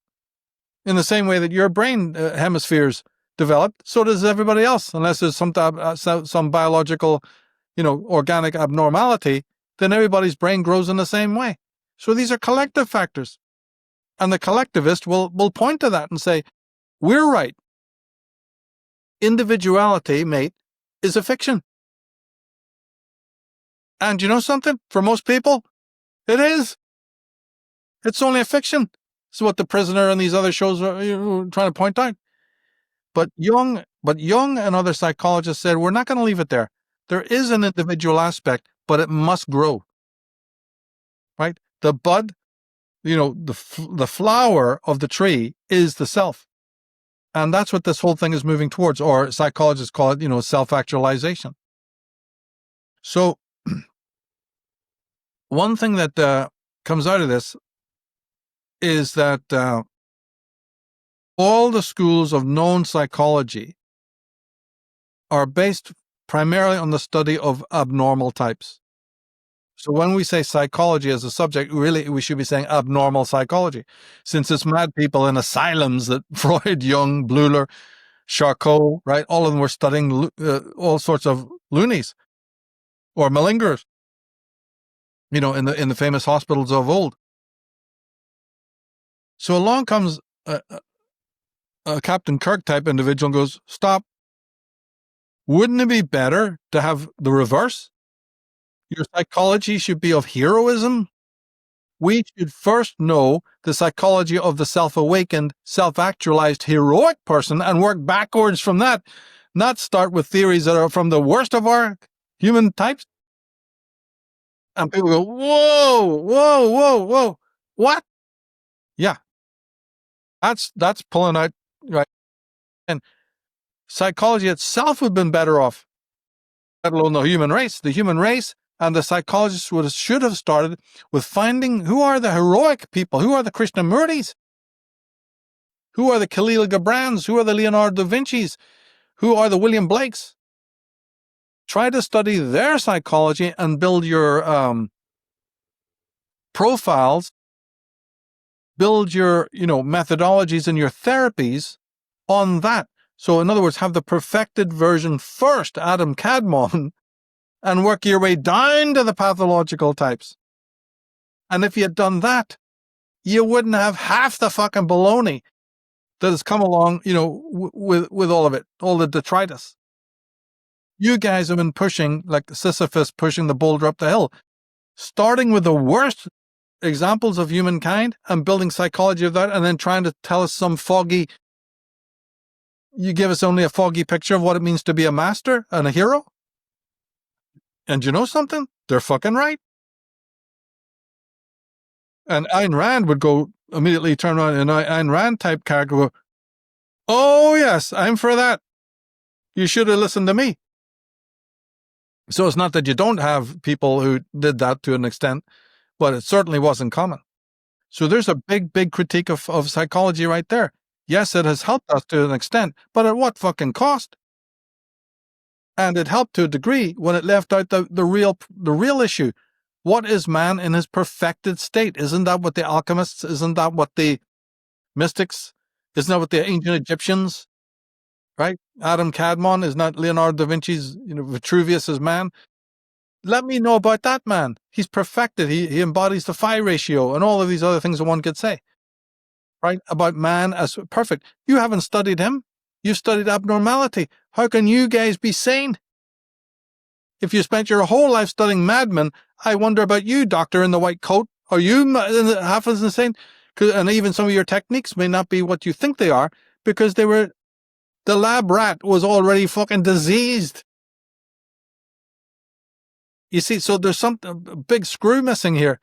In the same way that your brain hemispheres developed, so does everybody else. Unless there's some biological, organic abnormality, then everybody's brain grows in the same way. So these are collective factors. And the collectivist will point to that and say, we're right. Individuality, mate, is a fiction. And you know something? For most people, it is. It's only a fiction. This is what The Prisoner and these other shows are trying to point out. But Jung and other psychologists said, we're not going to leave it there. There is an individual aspect, but it must grow. Right? The bud, the flower of the tree is the self. And that's what this whole thing is moving towards, or psychologists call it, self-actualization. So one thing that comes out of this is that all the schools of known psychology are based primarily on the study of abnormal types. So when we say psychology as a subject, really we should be saying abnormal psychology, since it's mad people in asylums that Freud, Jung, Bleuler, Charcot, right? All of them were studying all sorts of loonies or malingerers, in the famous hospitals of old. So along comes a Captain Kirk type individual and goes, stop. Wouldn't it be better to have the reverse? Your psychology should be of heroism. We should first know the psychology of the self-awakened, self-actualized, heroic person and work backwards from that, not start with theories that are from the worst of our human types. And people go, whoa, whoa, whoa, whoa, what? Yeah, that's pulling out, right? And psychology itself would have been better off, let alone the human race. The human race and the psychologists should have started with finding who are the heroic people, who are the Krishnamurtis, who are the Khalil Gibrans, who are the Leonardo da Vinci's, who are the William Blakes. Try to study their psychology and build your profiles, build your methodologies and your therapies on that. So in other words, have the perfected version first, Adam Kadmon, and work your way down to the pathological types. And if you had done that, you wouldn't have half the fucking baloney that has come along, with all of it, all the detritus. You guys have been pushing, like Sisyphus pushing the boulder up the hill, starting with the worst examples of humankind and building psychology of that, and then trying to tell us you give us only a foggy picture of what it means to be a master and a hero. And you know something? They're fucking right. And Ayn Rand would go immediately turn around, and Ayn Rand type character would go, oh yes, I'm for that. You should have listened to me. So it's not that you don't have people who did that to an extent, but it certainly wasn't common. So there's a big, big critique of psychology right there. Yes, it has helped us to an extent, but at what fucking cost? And it helped to a degree when it left out the real issue. What is man in his perfected state? Isn't that what the alchemists, isn't that what the mystics, isn't that what the ancient Egyptians, right? Adam Kadmon is not Leonardo da Vinci's, Vitruvius is man. Let me know about that man. He's perfected. He embodies the phi ratio and all of these other things that one could say, right? About man as perfect. You haven't studied him. You've studied abnormality. How can you guys be sane? If you spent your whole life studying madmen, I wonder about you, doctor in the white coat. Are you half as insane? And even some of your techniques may not be what you think they are, because the lab rat was already fucking diseased. You see, so there's a big screw missing here.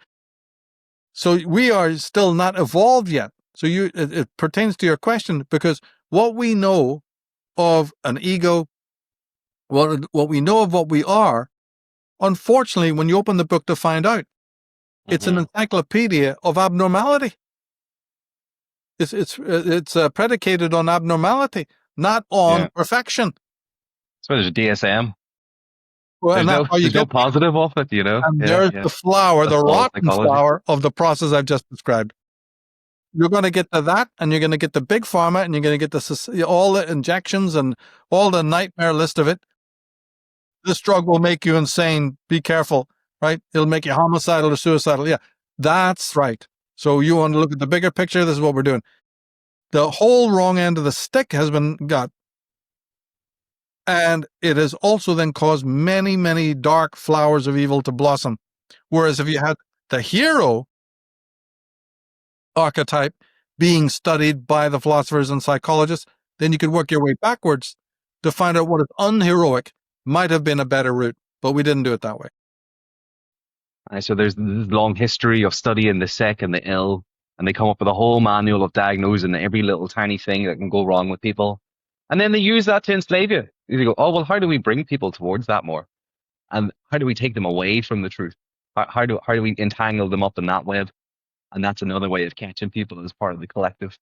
So we are still not evolved yet. So it pertains to your question, because what we know of an ego, what we know of what we are, unfortunately, when you open the book to find out, it's an encyclopedia of abnormality. It's predicated on abnormality, not on perfection. So there's a DSM. Well, there's no positive of it, And there's the flower, the rotten flower of the process I've just described. You're going to get to that, and you're going to get the big pharma, and you're going to get all the injections and all the nightmare list of it. This drug will make you insane. Be careful, right? It'll make you homicidal or suicidal. Yeah, that's right. So you want to look at the bigger picture. This is what we're doing. The whole wrong end of the stick has been got. And it has also then caused many, many dark flowers of evil to blossom. Whereas if you had the hero archetype being studied by the philosophers and psychologists, then you could work your way backwards to find out what is unheroic might have been a better route, but we didn't do it that way. So there's this long history of studying the sick and the ill, and they come up with a whole manual of diagnosing every little tiny thing that can go wrong with people. And then they use that to enslave you. You go, oh, well, how do we bring people towards that more? And how do we take them away from the truth? How do we entangle them up in that web? And that's another way of catching people as part of the collective.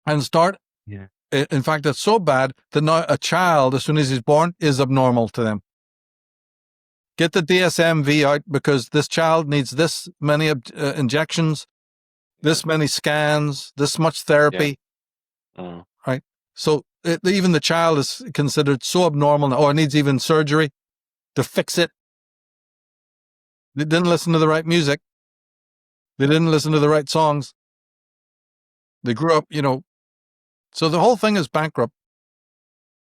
And start. Yeah. In fact, it's so bad that now a child, as soon as he's born, is abnormal to them. Get the DSM-V out because this child needs this many injections, this many scans, this much therapy. Yeah. Right? So even the child is considered so abnormal or needs even surgery to fix it. They didn't listen to the right music. They didn't listen to the right songs. They grew up, so the whole thing is bankrupt.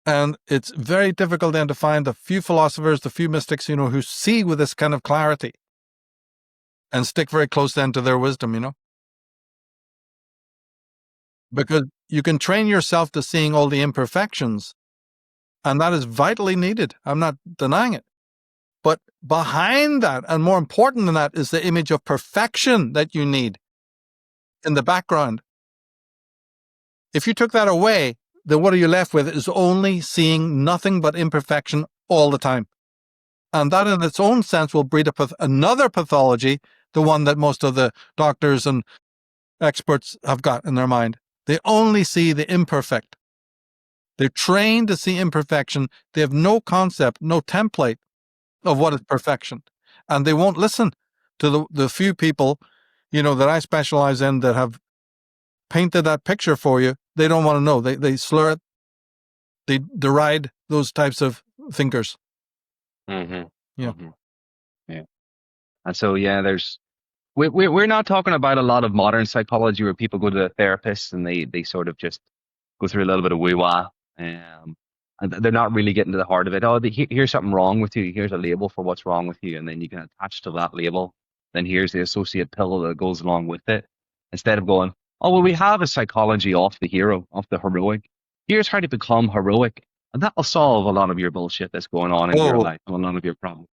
And it's very difficult then to find the few philosophers, the few mystics, who see with this kind of clarity and stick very close then to their wisdom, Because you can train yourself to seeing all the imperfections, and that is vitally needed. I'm not denying it. But behind that, and more important than that, is the image of perfection that you need in the background. If you took that away, then what are you left with is only seeing nothing but imperfection all the time. And that in its own sense will breed another pathology, the one that most of the doctors and experts have got in their mind. They only see the imperfect. They're trained to see imperfection. They have no concept, no template of what is perfection. And they won't listen to the few people, that I specialize in that have painted that picture for you. They don't want to know. They slur it. They deride those types of thinkers. Mm-hmm. Yeah. Mm-hmm. Yeah. And so, we're not talking about a lot of modern psychology where people go to a therapist and they sort of just go through a little bit of woo-wah. And they're not really getting to the heart of it. Oh, here's something wrong with you. Here's a label for what's wrong with you. And then you can attach to that label. Then here's the associate pill that goes along with it. Instead of going, oh, well, we have a psychology of the hero, of the heroic. Here's how to become heroic. And that will solve a lot of your bullshit that's going on in your life, a lot of your problems.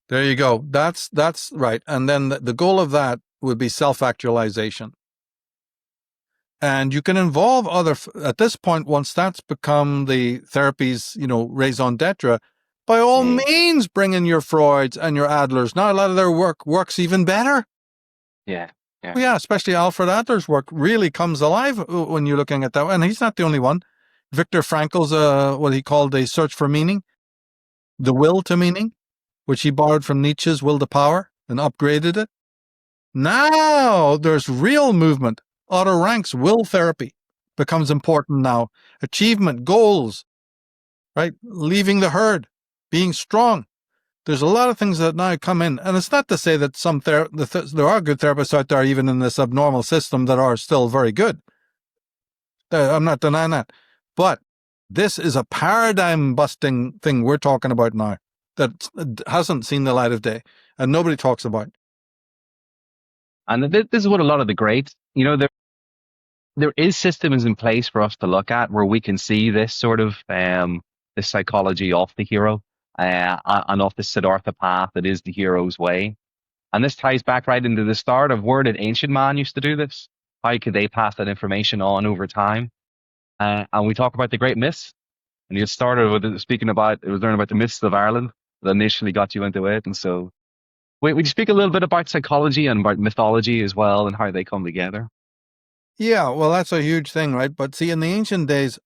There you go. That's right. And then the goal of that would be self-actualization. And you can involve at this point, once that's become the therapy's, raison d'etre, by all means, bring in your Freuds and your Adlers. Now, a lot of their work works even better. Yeah. Yeah. Well, yeah, especially Alfred Adler's work really comes alive when you're looking at that. And he's not the only one. Viktor Frankl's, what he called a search for meaning, the will to meaning, which he borrowed from Nietzsche's Will to Power and upgraded it. Now there's real movement. Otto Rank's will therapy becomes important now. Achievement, goals, right? Leaving the herd, being strong. There's a lot of things that now come in. And it's not to say that there are good therapists out there, even in this abnormal system, that are still very good. I'm not denying that. But this is a paradigm-busting thing we're talking about now that hasn't seen the light of day and nobody talks about. And this is what a lot of the greats, there is systems in place for us to look at where we can see this sort of the psychology of the hero and of the Siddhartha path that is the hero's way. And this ties back right into the start of where did ancient man used to do this? How could they pass that information on over time? And we talk about the great myths. And you started with learning about the myths of Ireland that initially got you into it. And so would you speak a little bit about psychology and about mythology as well and how they come together? Yeah, well, that's a huge thing, right? But see, in the ancient days,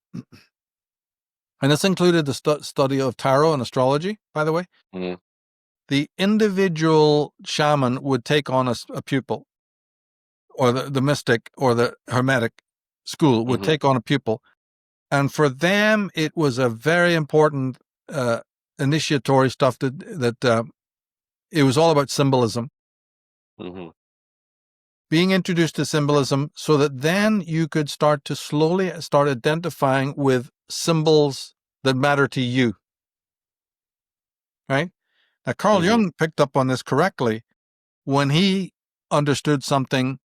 and this included the study of tarot and astrology, by the way, the individual shaman would take on a pupil, or the mystic or the hermetic school would take on a pupil. And for them, it was a very important initiatory stuff that it was all about symbolism. Being introduced to symbolism so that then you could start to slowly start identifying with symbols that matter to you. Right? Now, Carl Jung picked up on this correctly when he understood something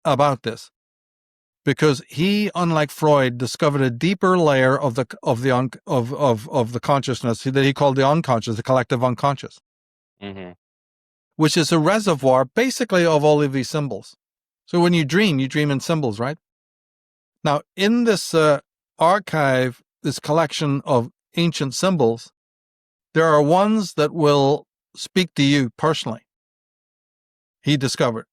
about this, because he, unlike Freud, discovered a deeper layer of the consciousness that he called the unconscious, the collective unconscious, which is a reservoir basically of all of these symbols. So when you dream in symbols, right? Now, in this archive, this collection of ancient symbols, there are ones that will speak to you personally. He discovered.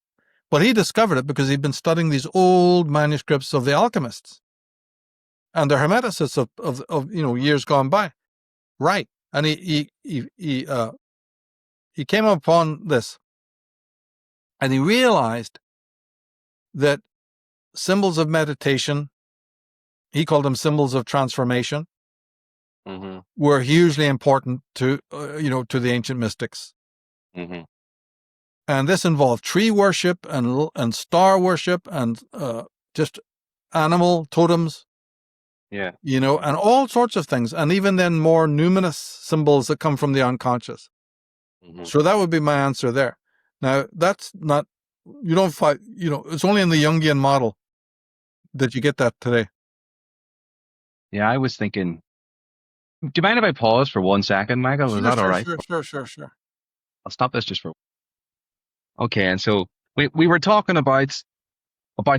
But he discovered it because he'd been studying these old manuscripts of the alchemists and the hermeticists of years gone by. Right. And he came upon this, and he realized that symbols of meditation, he called them symbols of transformation, were hugely important to the ancient mystics. And this involved tree worship and star worship and just animal totems, and all sorts of things. And even then more numinous symbols that come from the unconscious. So that would be my answer there. Now, that's not, you don't find, it's only in the Jungian model that you get that today. Yeah, I was thinking, do you mind if I pause for 1 second, Michael? Is that all right? Sure. I'll stop this just for. Okay, and so we were talking about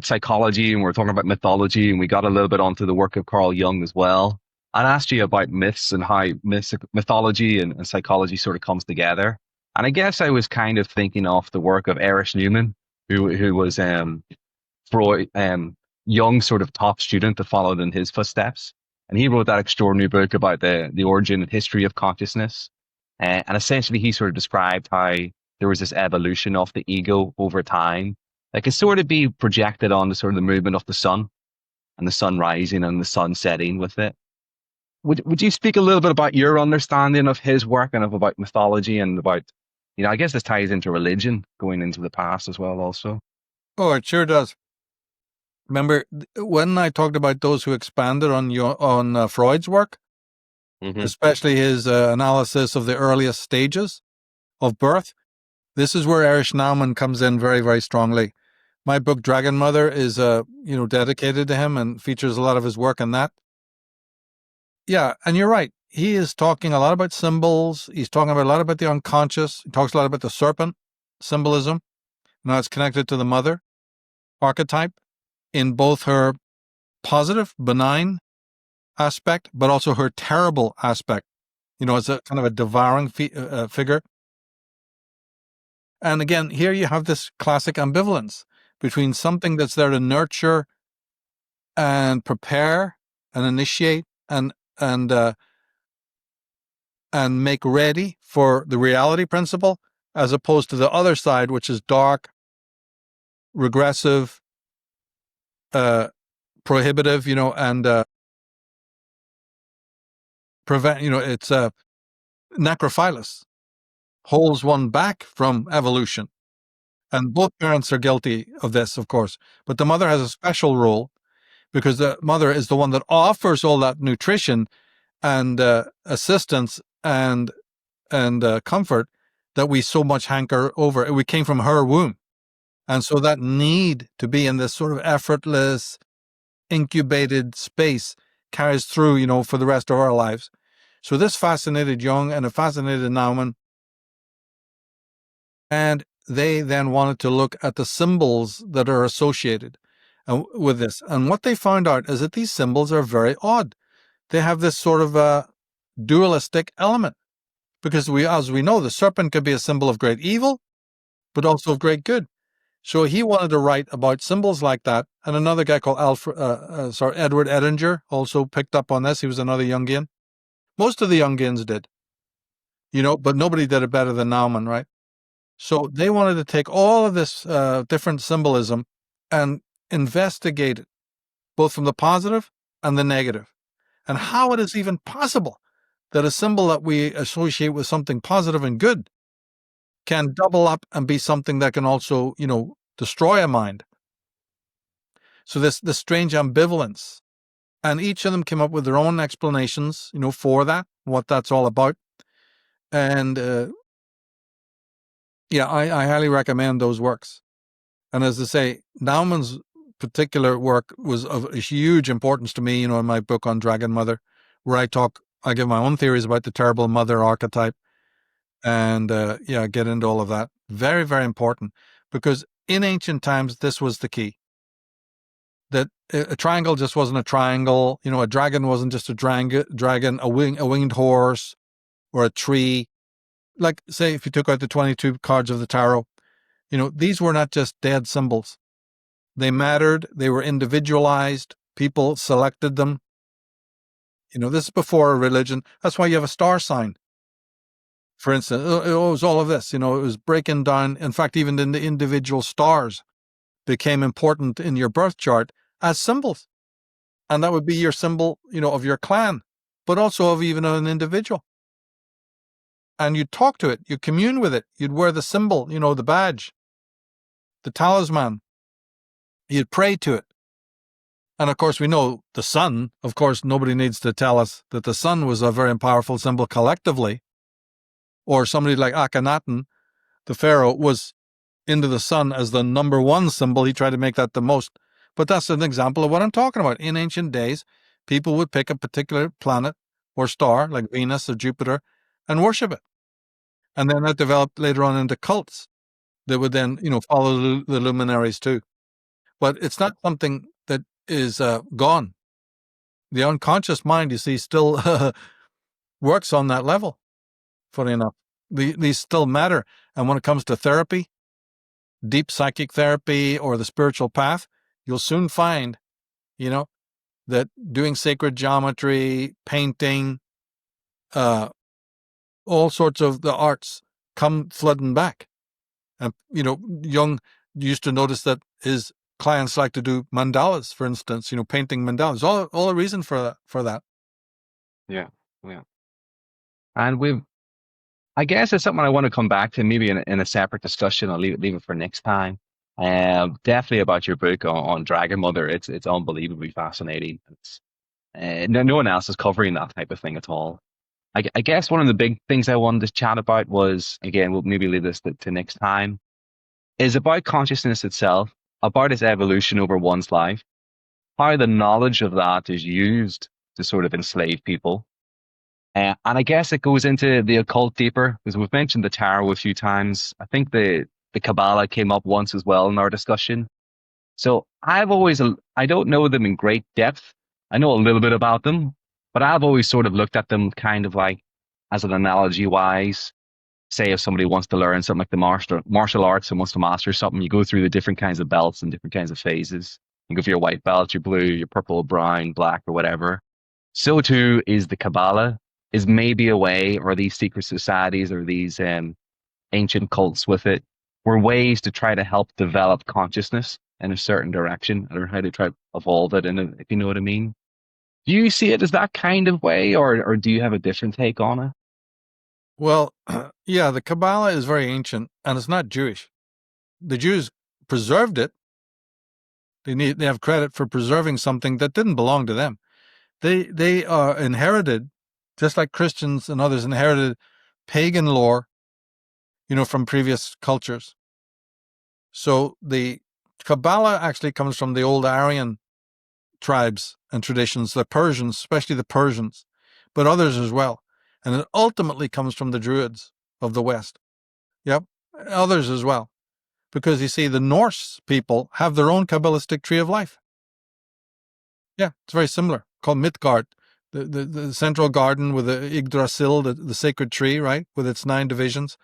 psychology, and we were talking about mythology, and we got a little bit onto the work of Carl Jung as well. I asked you about myths and how mythology and psychology sort of comes together. And I guess I was kind of thinking of the work of Erich Neumann, who was Freud, Jung's sort of top student that followed in his footsteps. And he wrote that extraordinary book about the origin and history of consciousness. And essentially, he sort of described how there was this evolution of the ego over time that could sort of be projected onto sort of the movement of the sun and the sun rising and the sun setting with it. Would you speak a little bit about your understanding of his work and about mythology and about, I guess this ties into religion going into the past as well also? Oh, it sure does. Remember when I talked about those who expanded on Freud's work, especially his analysis of the earliest stages of birth? This is where Erich Neumann comes in very, very strongly. My book, Dragon Mother, is dedicated to him and features a lot of his work in that. Yeah, and you're right. He is talking a lot about symbols. He's talking a lot about the unconscious. He talks a lot about the serpent symbolism. Now it's connected to the mother archetype in both her positive, benign aspect, but also her terrible aspect, as a kind of a devouring figure. And again, here you have this classic ambivalence between something that's there to nurture and prepare and initiate and make ready for the reality principle, as opposed to the other side, which is dark, regressive, prohibitive, and prevent, it's necrophilous, holds one back from evolution. And both parents are guilty of this, of course. But the mother has a special role because the mother is the one that offers all that nutrition and assistance and comfort that we so much hanker over. We came from her womb. And so that need to be in this sort of effortless, incubated space carries through, for the rest of our lives. So this fascinated Jung and it fascinated Neumann. And they then wanted to look at the symbols that are associated with this. And what they found out is that these symbols are very odd. They have this sort of a dualistic element. Because as we know, the serpent could be a symbol of great evil, but also of great good. So he wanted to write about symbols like that. And another guy called Edward Edinger also picked up on this. He was another Jungian. Most of the Jungians did, but nobody did it better than Neumann, right? So they wanted to take all of this different symbolism and investigate it, both from the positive and the negative, and how it is even possible that a symbol that we associate with something positive and good can double up and be something that can also, destroy a mind. So this strange ambivalence And each of them came up with their own explanations, for that, what that's all about. And I highly recommend those works. And as I say, Naumann's particular work was of a huge importance to me, in my book on Dragon Mother, where I give my own theories about the terrible mother archetype and, get into all of that. Very, very important, because in ancient times, this was the key. That a triangle just wasn't a triangle. A dragon wasn't just a dragon, a winged horse, or a tree. Like, say, if you took out the 22 cards of the tarot, these were not just dead symbols. They mattered. They were individualized. People selected them. This is before a religion. That's why you have a star sign. For instance, it was all of this. It was breaking down. In fact, even in the individual stars became important in your birth chart as symbols. And that would be your symbol, of your clan, but also of even an individual. And you'd talk to it, you'd commune with it, you'd wear the symbol, the badge, the talisman, you'd pray to it. And of course, we know the sun. Of course, nobody needs to tell us that the sun was a very powerful symbol collectively. Or somebody like Akhenaten, the pharaoh, was into the sun as the number one symbol. He tried to make that the most. But that's an example of what I'm talking about. In ancient days, people would pick a particular planet or star, like Venus or Jupiter, and worship it. And then that developed later on into cults that would then, follow the luminaries too. But it's not something that is gone. The unconscious mind, you see, still works on that level, funny enough. These still matter. And when it comes to therapy, deep psychic therapy or the spiritual path, you'll soon find, that doing sacred geometry, painting, all sorts of the arts come flooding back. And, Jung used to notice that his clients like to do mandalas, for instance, painting mandalas. All a reason for that. Yeah. And I guess it's something I want to come back to maybe in a separate discussion. I'll leave it for next time. Definitely about your book on Dragon Mother. It's unbelievably fascinating. No one else is covering that type of thing at all. I guess one of the big things I wanted to chat about was, again, we'll maybe leave this to next time, is about consciousness itself, about its evolution over one's life, how the knowledge of that is used to sort of enslave people. And I guess it goes into the occult deeper, because we've mentioned the tarot a few times. I think the Kabbalah came up once as well in our discussion. So I don't know them in great depth. I know a little bit about them, but I've always sort of looked at them kind of like as an analogy wise. Say if somebody wants to learn something like the martial arts and wants to master something, you go through the different kinds of belts and different kinds of phases. You go for your white belt, your blue, your purple, brown, black, or whatever. So too is the Kabbalah, is maybe a way, or these secret societies or these ancient cults with it, were ways to try to help develop consciousness in a certain direction, or how to try to evolve it, if you know what I mean. Do you see it as that kind of way, or do you have a different take on it? Well, yeah, the Kabbalah is very ancient, and it's not Jewish. The Jews preserved it. They have credit for preserving something that didn't belong to them. They inherited, just like Christians and others inherited pagan lore, from previous cultures. So the Kabbalah actually comes from the old Aryan tribes and traditions, the Persians, especially the Persians, but others as well. And it ultimately comes from the Druids of the West. Yep, others as well. Because you see, the Norse people have their own Kabbalistic tree of life. Yeah, it's very similar, called Midgard, the central garden with the Yggdrasil, the sacred tree, right, with its 9 divisions.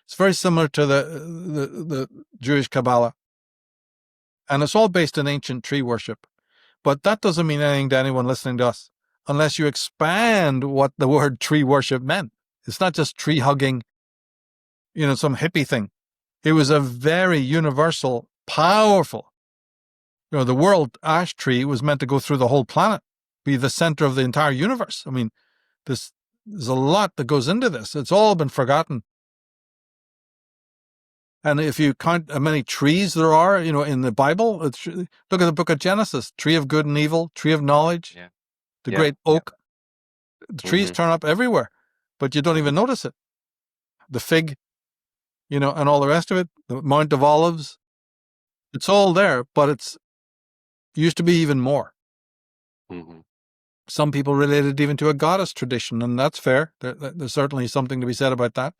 It's very similar to the Jewish Kabbalah. And it's all based in ancient tree worship. But that doesn't mean anything to anyone listening to us, unless you expand what the word tree worship meant. It's not just tree hugging, some hippie thing. It was a very universal, powerful, the world ash tree was meant to go through the whole planet, be the center of the entire universe. I mean, there's a lot that goes into this. It's all been forgotten. And if you count how many trees there are, in the Bible, look at the book of Genesis, tree of good and evil, tree of knowledge, the great oak. The trees Mhm. turn up everywhere, but you don't even notice it. The fig, and all the rest of it, the Mount of Olives, it's all there, but it used to be even more. Mhm. Some people relate it even to a goddess tradition, and that's fair. There's certainly something to be said about that,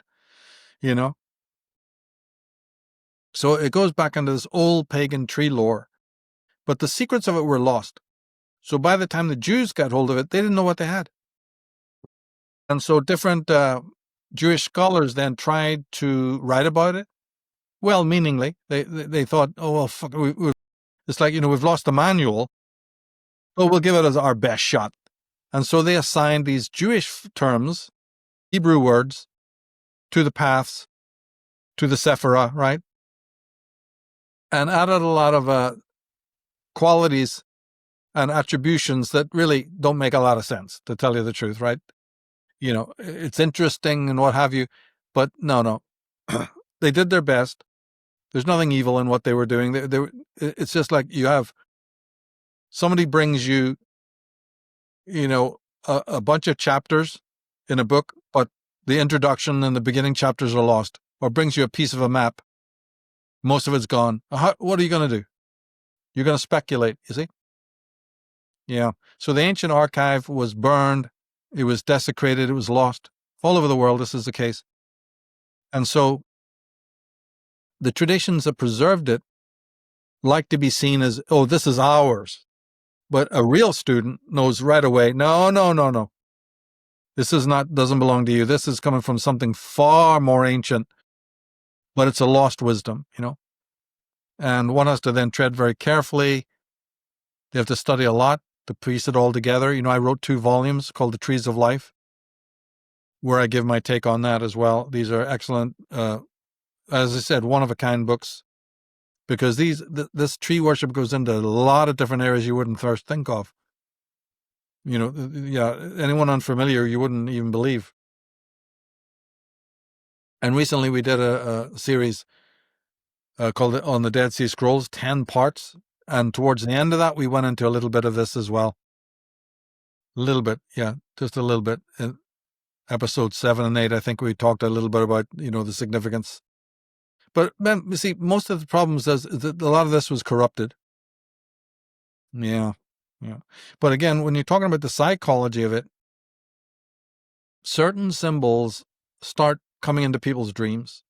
So it goes back into this old pagan tree lore, but the secrets of it were lost. So by the time the Jews got hold of it, they didn't know what they had. And so different Jewish scholars then tried to write about it, well-meaningly. They thought, oh, well, fuck, it's like, we've lost the manual, so we'll give it as our best shot. And so they assigned these Jewish terms, Hebrew words, to the paths, to the Sephirah, right? And added a lot of qualities and attributions that really don't make a lot of sense, to tell you the truth, right? It's interesting and what have you, but no. They did their best. There's nothing evil in what they were doing. It's just like you have somebody brings you, a bunch of chapters in a book, but the introduction and the beginning chapters are lost, or brings you a piece of a map. Most of it's gone. What are you going to do? You're going to speculate, you see? Yeah. So the ancient archive was burned. It was desecrated. It was lost. All over the world, this is the case. And so the traditions that preserved it like to be seen as, oh, this is ours. But a real student knows right away, no. This doesn't belong to you. This is coming from something far more ancient, but it's a lost wisdom, And one has to then tread very carefully. They have to study a lot to piece it all together. I wrote 2 volumes called The Trees of Life, where I give my take on that as well. These are excellent, as I said, one-of-a-kind books, because this tree worship goes into a lot of different areas you wouldn't first think of. Anyone unfamiliar, you wouldn't even believe. And recently we did a series called On the Dead Sea Scrolls, 10 parts. And towards the end of that, we went into a little bit of this as well. A little bit, yeah, just a little bit. In episodes 7 and 8, I think we talked a little bit about, the significance. But man, you see, most of the problems is that a lot of this was corrupted. Yeah. But again, when you're talking about the psychology of it, certain symbols start coming into people's dreams.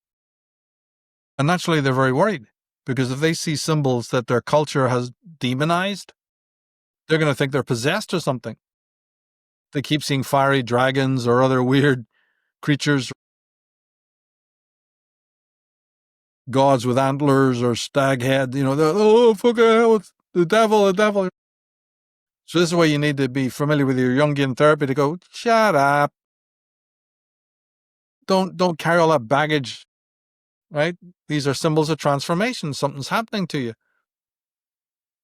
And naturally, they're very worried, because if they see symbols that their culture has demonized, they're going to think they're possessed or something. They keep seeing fiery dragons or other weird creatures, gods with antlers or stag head, oh, fuck it, the devil. So this is why you need to be familiar with your Jungian therapy to go, shut up. Don't carry all that baggage, right? These are symbols of transformation. Something's happening to you.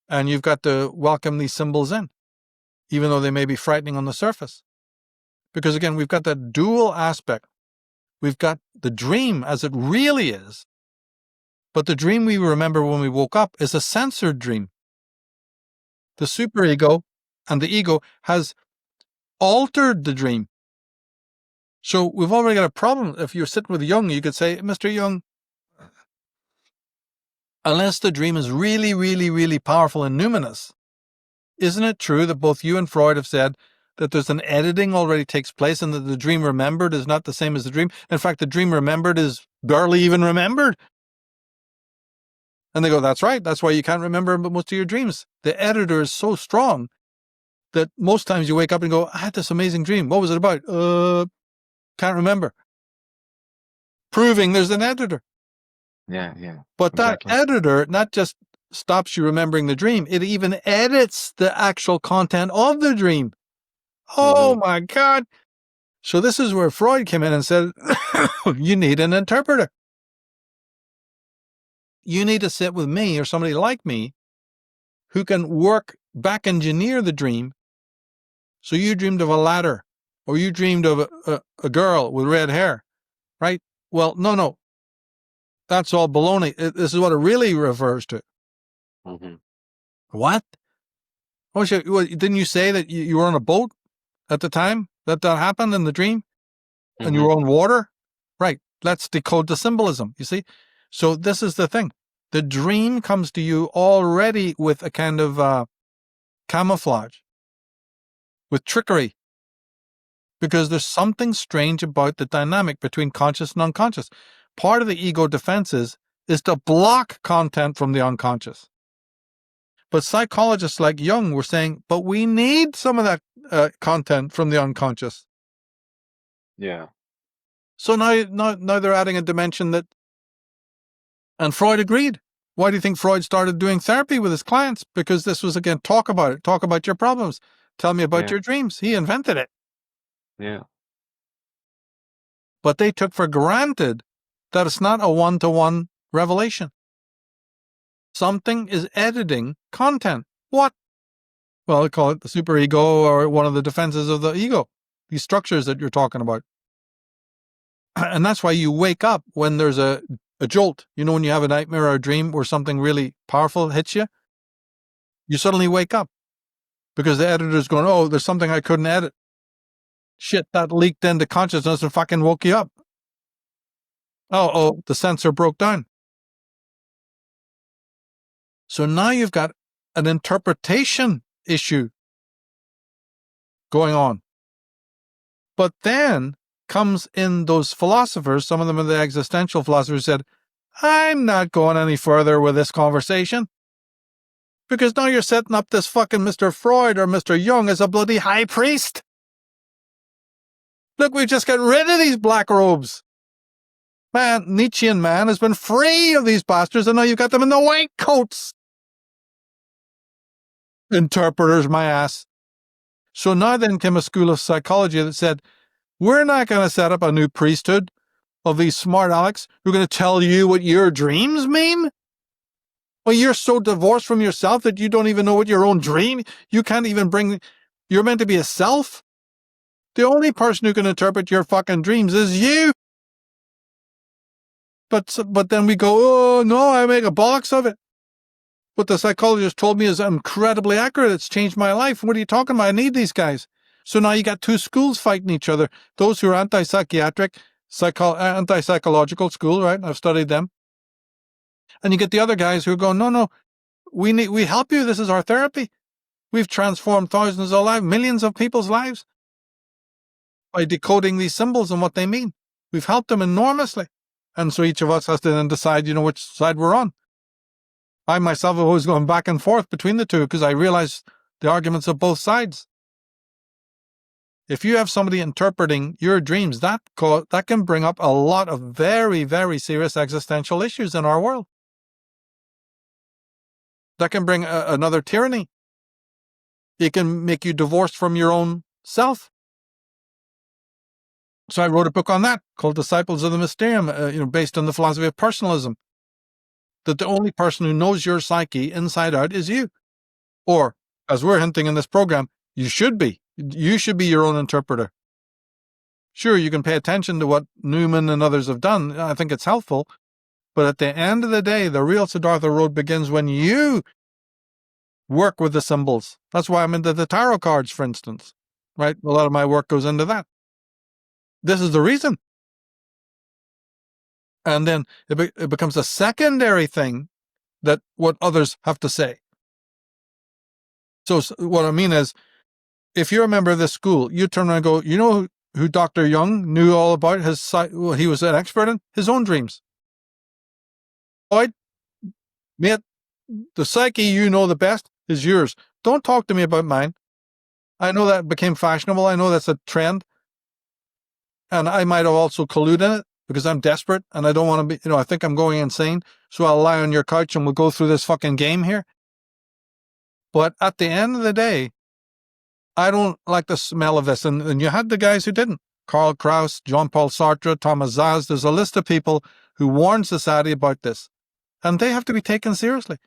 And you've got to welcome these symbols in, even though they may be frightening on the surface. Because again, we've got that dual aspect. We've got the dream as it really is, but the dream we remember when we woke up is a censored dream. The superego and the ego has altered the dream. So we've already got a problem. If you're sitting with Jung, you could say, Mr. Jung, unless the dream is really, really, really powerful and numinous, isn't it true that both you and Freud have said that there's an editing already takes place and that the dream remembered is not the same as the dream? In fact, the dream remembered is barely even remembered. And they go, that's right. That's why you can't remember most of your dreams. The editor is so strong that most times you wake up and go, I had this amazing dream. What was it about? Can't remember. Proving there's an editor. Yeah. But Exactly. that editor not just stops you remembering the dream, it even edits the actual content of the dream. Oh my God. So this is where Freud came in and said, you need an interpreter. You need to sit with me or somebody like me who can back engineer the dream. So you dreamed of a ladder, or you dreamed of a girl with red hair, right? Well, no. That's all baloney. This is what it really refers to. Mm-hmm. What? Oh, shit. Didn't you say that you were on a boat at the time that happened in the dream? And you were on water? Right. Let's decode the symbolism, you see? So this is the thing. The dream comes to you already with a kind of camouflage, with trickery, because there's something strange about the dynamic between conscious and unconscious. Part of the ego defenses is to block content from the unconscious. But psychologists like Jung were saying, but we need some of that content from the unconscious. Yeah. So now they're adding a dimension that, and Freud agreed. Why do you think Freud started doing therapy with his clients? Because this was, again, talk about it. Talk about your problems. Tell me about your dreams. He invented it. Yeah. But they took for granted that it's not a one-to-one revelation. Something is editing content. What? Well, they call it the superego or one of the defenses of the ego. These structures that you're talking about. And that's why you wake up when there's a jolt. You know, when you have a nightmare or a dream where something really powerful hits you, you suddenly wake up because the editor's going, oh, there's something I couldn't edit. Shit, that leaked into consciousness and fucking woke you up. Oh, the sensor broke down. So now you've got an interpretation issue going on. But then comes in those philosophers, some of them are the existential philosophers, said, I'm not going any further with this conversation. Because now you're setting up this fucking Mr. Freud or Mr. Jung as a bloody high priest. Look, we just got rid of these black robes. Man, Nietzschean man has been free of these bastards, and now you've got them in the white coats. Interpreters, my ass. So now then came a school of psychology that said, we're not going to set up a new priesthood of these smart Alex who are going to tell you what your dreams mean. Well, you're so divorced from yourself that you don't even know what your own dream, you can't even bring, you're meant to be a self. The only person who can interpret your fucking dreams is you. But then we go, oh no, I make a bollocks of it. What the psychologist told me is incredibly accurate. It's changed my life. What are you talking about? I need these guys. So now you got two schools fighting each other. Those who are anti-psychiatric, anti-psychological school, right? I've studied them. And you get the other guys who are going, no, we help you. This is our therapy. We've transformed thousands of lives, millions of people's lives by decoding these symbols and what they mean. We've helped them enormously. And so each of us has to then decide, which side we're on. I myself have always gone back and forth between the two because I realize the arguments of both sides. If you have somebody interpreting your dreams, that can bring up a lot of very, very serious existential issues in our world. That can bring another tyranny. It can make you divorced from your own self. So I wrote a book on that called Disciples of the Mysterium, based on the philosophy of personalism. That the only person who knows your psyche inside out is you. Or, as we're hinting in this program, you should be. You should be your own interpreter. Sure, you can pay attention to what Neumann and others have done. I think it's helpful. But at the end of the day, the real Siddhartha road begins when you work with the symbols. That's why I'm into the tarot cards, for instance. Right? A lot of my work goes into that. This is the reason. And then it becomes a secondary thing that what others have to say. So what I mean is, if you're a member of this school, you turn around and go, you know who Dr. Jung knew all about what he was an expert in? His own dreams. Floyd, mate, the psyche you know the best is yours. Don't talk to me about mine. I know that became fashionable. I know that's a trend. And I might have also colluded in it because I'm desperate and I don't want to be, I think I'm going insane. So I'll lie on your couch and we'll go through this fucking game here. But at the end of the day, I don't like the smell of this. And you had the guys who didn't. Karl Kraus, Jean-Paul Sartre, Thomas Zaz. There's a list of people who warn society about this. And they have to be taken seriously.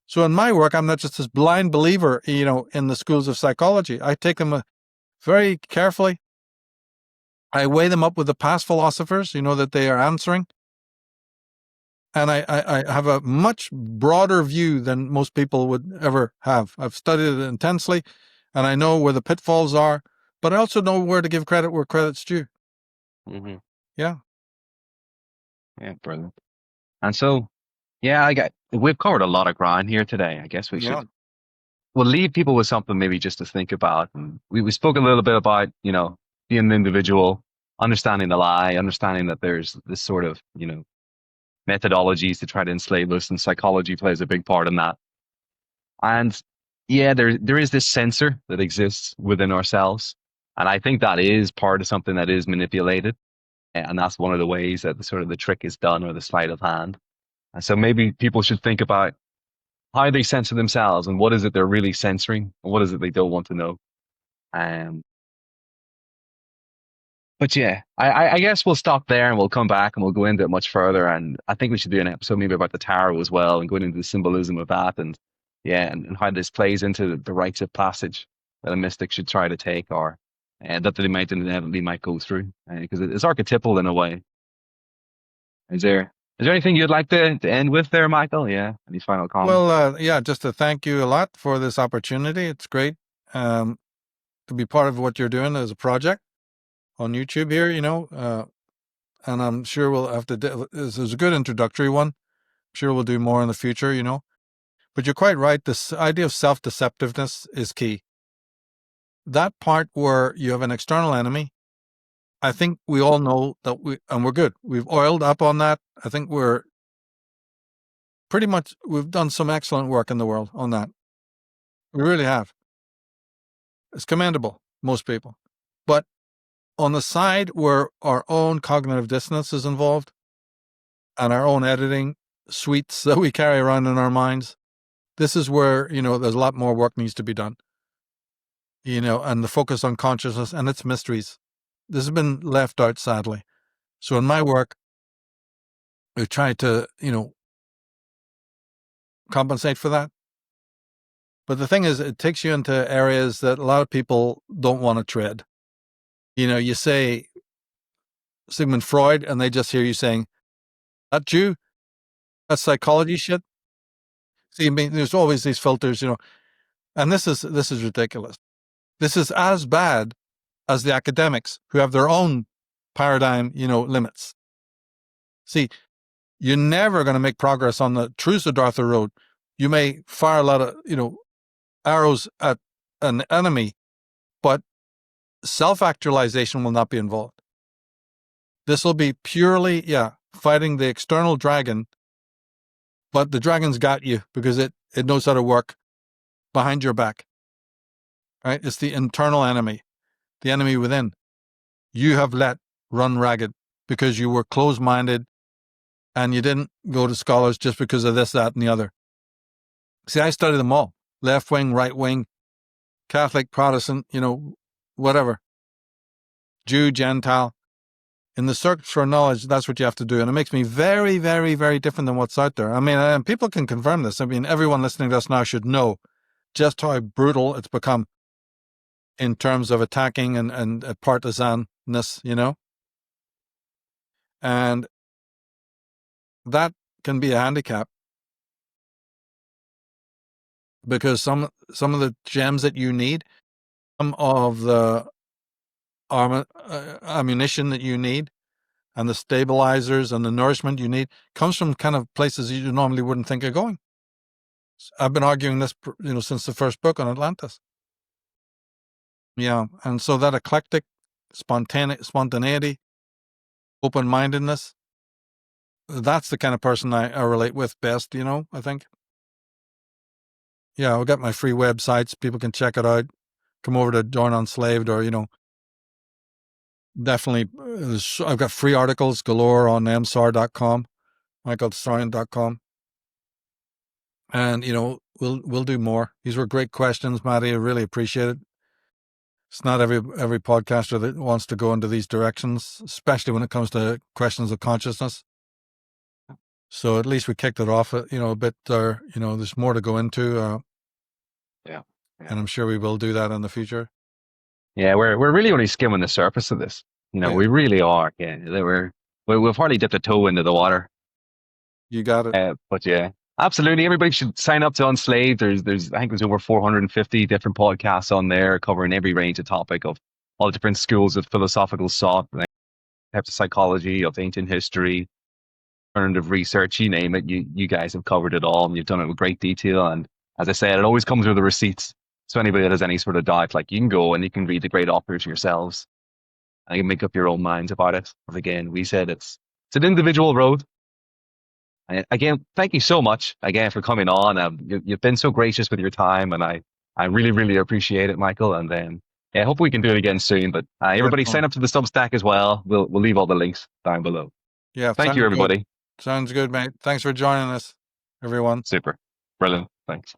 So in my work, I'm not just this blind believer, in the schools of psychology. I take them very carefully. I weigh them up with the past philosophers, that they are answering. And I have a much broader view than most people would ever have. I've studied it intensely, and I know where the pitfalls are, but I also know where to give credit where credit's due. Mm-hmm. Yeah. Yeah, brilliant. And so, yeah, we've covered a lot of ground here today. I guess we'll leave people with something maybe just to think about. And we spoke a little bit about, being an individual, understanding the lie, understanding that there's this sort of, methodologies to try to enslave us, and psychology plays a big part in that. And yeah, there is this censor that exists within ourselves. And I think that is part of something that is manipulated. And that's one of the ways that the sort of the trick is done, or the sleight of hand. And so maybe people should think about how they censor themselves, and what is it they're really censoring, and what is it they don't want to know. Um, but yeah, I guess we'll stop there, and we'll come back and we'll go into it much further. And I think we should do an episode maybe about the tarot as well, and going into the symbolism of that, and yeah, and how this plays into the rites of passage that a mystic should try to take, or that they might inevitably might go through, because it's archetypal in a way. Is there anything you'd like to end with there, Michael? Yeah, any final comments? Well, yeah, just to thank you a lot for this opportunity. It's great to be part of what you're doing as a project on YouTube here, and I'm sure we'll have to, this is a good introductory one. I'm sure we'll do more in the future, But you're quite right. This idea of self-deceptiveness is key. That part where you have an external enemy, I think we all know that we're good. We've oiled up on that. I think we've done some excellent work in the world on that. We really have. It's commendable, most people. But on the side where our own cognitive dissonance is involved, and our own editing suites that we carry around in our minds, this is where, there's a lot more work needs to be done. And the focus on consciousness and its mysteries. This has been left out, sadly. So in my work, we try to, compensate for that. But the thing is, it takes you into areas that a lot of people don't want to tread. You say Sigmund Freud, and they just hear you saying, that Jew, that psychology shit. See, I mean, there's always these filters, and this is ridiculous. This is as bad as the academics who have their own paradigm, limits. See, you're never going to make progress on the true Siddhartha road. You may fire a lot of, arrows at an enemy, but self-actualization will not be involved. This will be purely, fighting the external dragon, but the dragon's got you because it knows how to work behind your back. Right? It's the internal enemy, the enemy within. You have let run ragged because you were closed-minded and you didn't go to scholars just because of this, that, and the other. See, I study them all. Left wing, right wing, Catholic, Protestant, whatever. Jew, Gentile. In the search for knowledge, that's what you have to do. And it makes me very, very, very different than what's out there. I mean, and people can confirm this. I mean, everyone listening to us now should know just how brutal it's become in terms of attacking and partisanness, And that can be a handicap because some of the gems that you need, some of the ammunition that you need, and the stabilizers and the nourishment you need comes from kind of places you normally wouldn't think of going. I've been arguing this, since the first book on Atlantis. Yeah, and so that eclectic, spontaneity, open-mindedness, that's the kind of person I relate with best, I think. Yeah, I've got my free websites. People can check it out. Come over to Join Unslaved, or, definitely, I've got free articles galore on msar.com, michaeltsarion.com. And, we'll do more. These were great questions, Matty. I really appreciate it. It's not every podcaster that wants to go into these directions, especially when it comes to questions of consciousness. So at least we kicked it off, a bit there. There's more to go into. Yeah. And I'm sure we will do that in the future. Yeah, we're really only skimming the surface of this. Yeah. We really are. Yeah, we've hardly dipped a toe into the water. You got it. But yeah, absolutely. Everybody should sign up to Unslaved. I think there's over 450 different podcasts on there covering every range of topic of all different schools of philosophical thought, like types of psychology, of ancient history, alternative research, you name it. You guys have covered it all, and you've done it with great detail. And as I said, it always comes with the receipts. So anybody that has any sort of doubt, like you can go and you can read the great authors yourselves and you can make up your own minds about it. But again, we said it's an individual road. And again, thank you so much again for coming on. You've been so gracious with your time, and I really, really appreciate it, Michael. And then yeah, I hope we can do it again soon. But everybody sign up to the Substack as well. We'll leave all the links down below. Yeah. Thank you, everybody. Sounds good, mate. Thanks for joining us, everyone. Super. Brilliant. Thanks.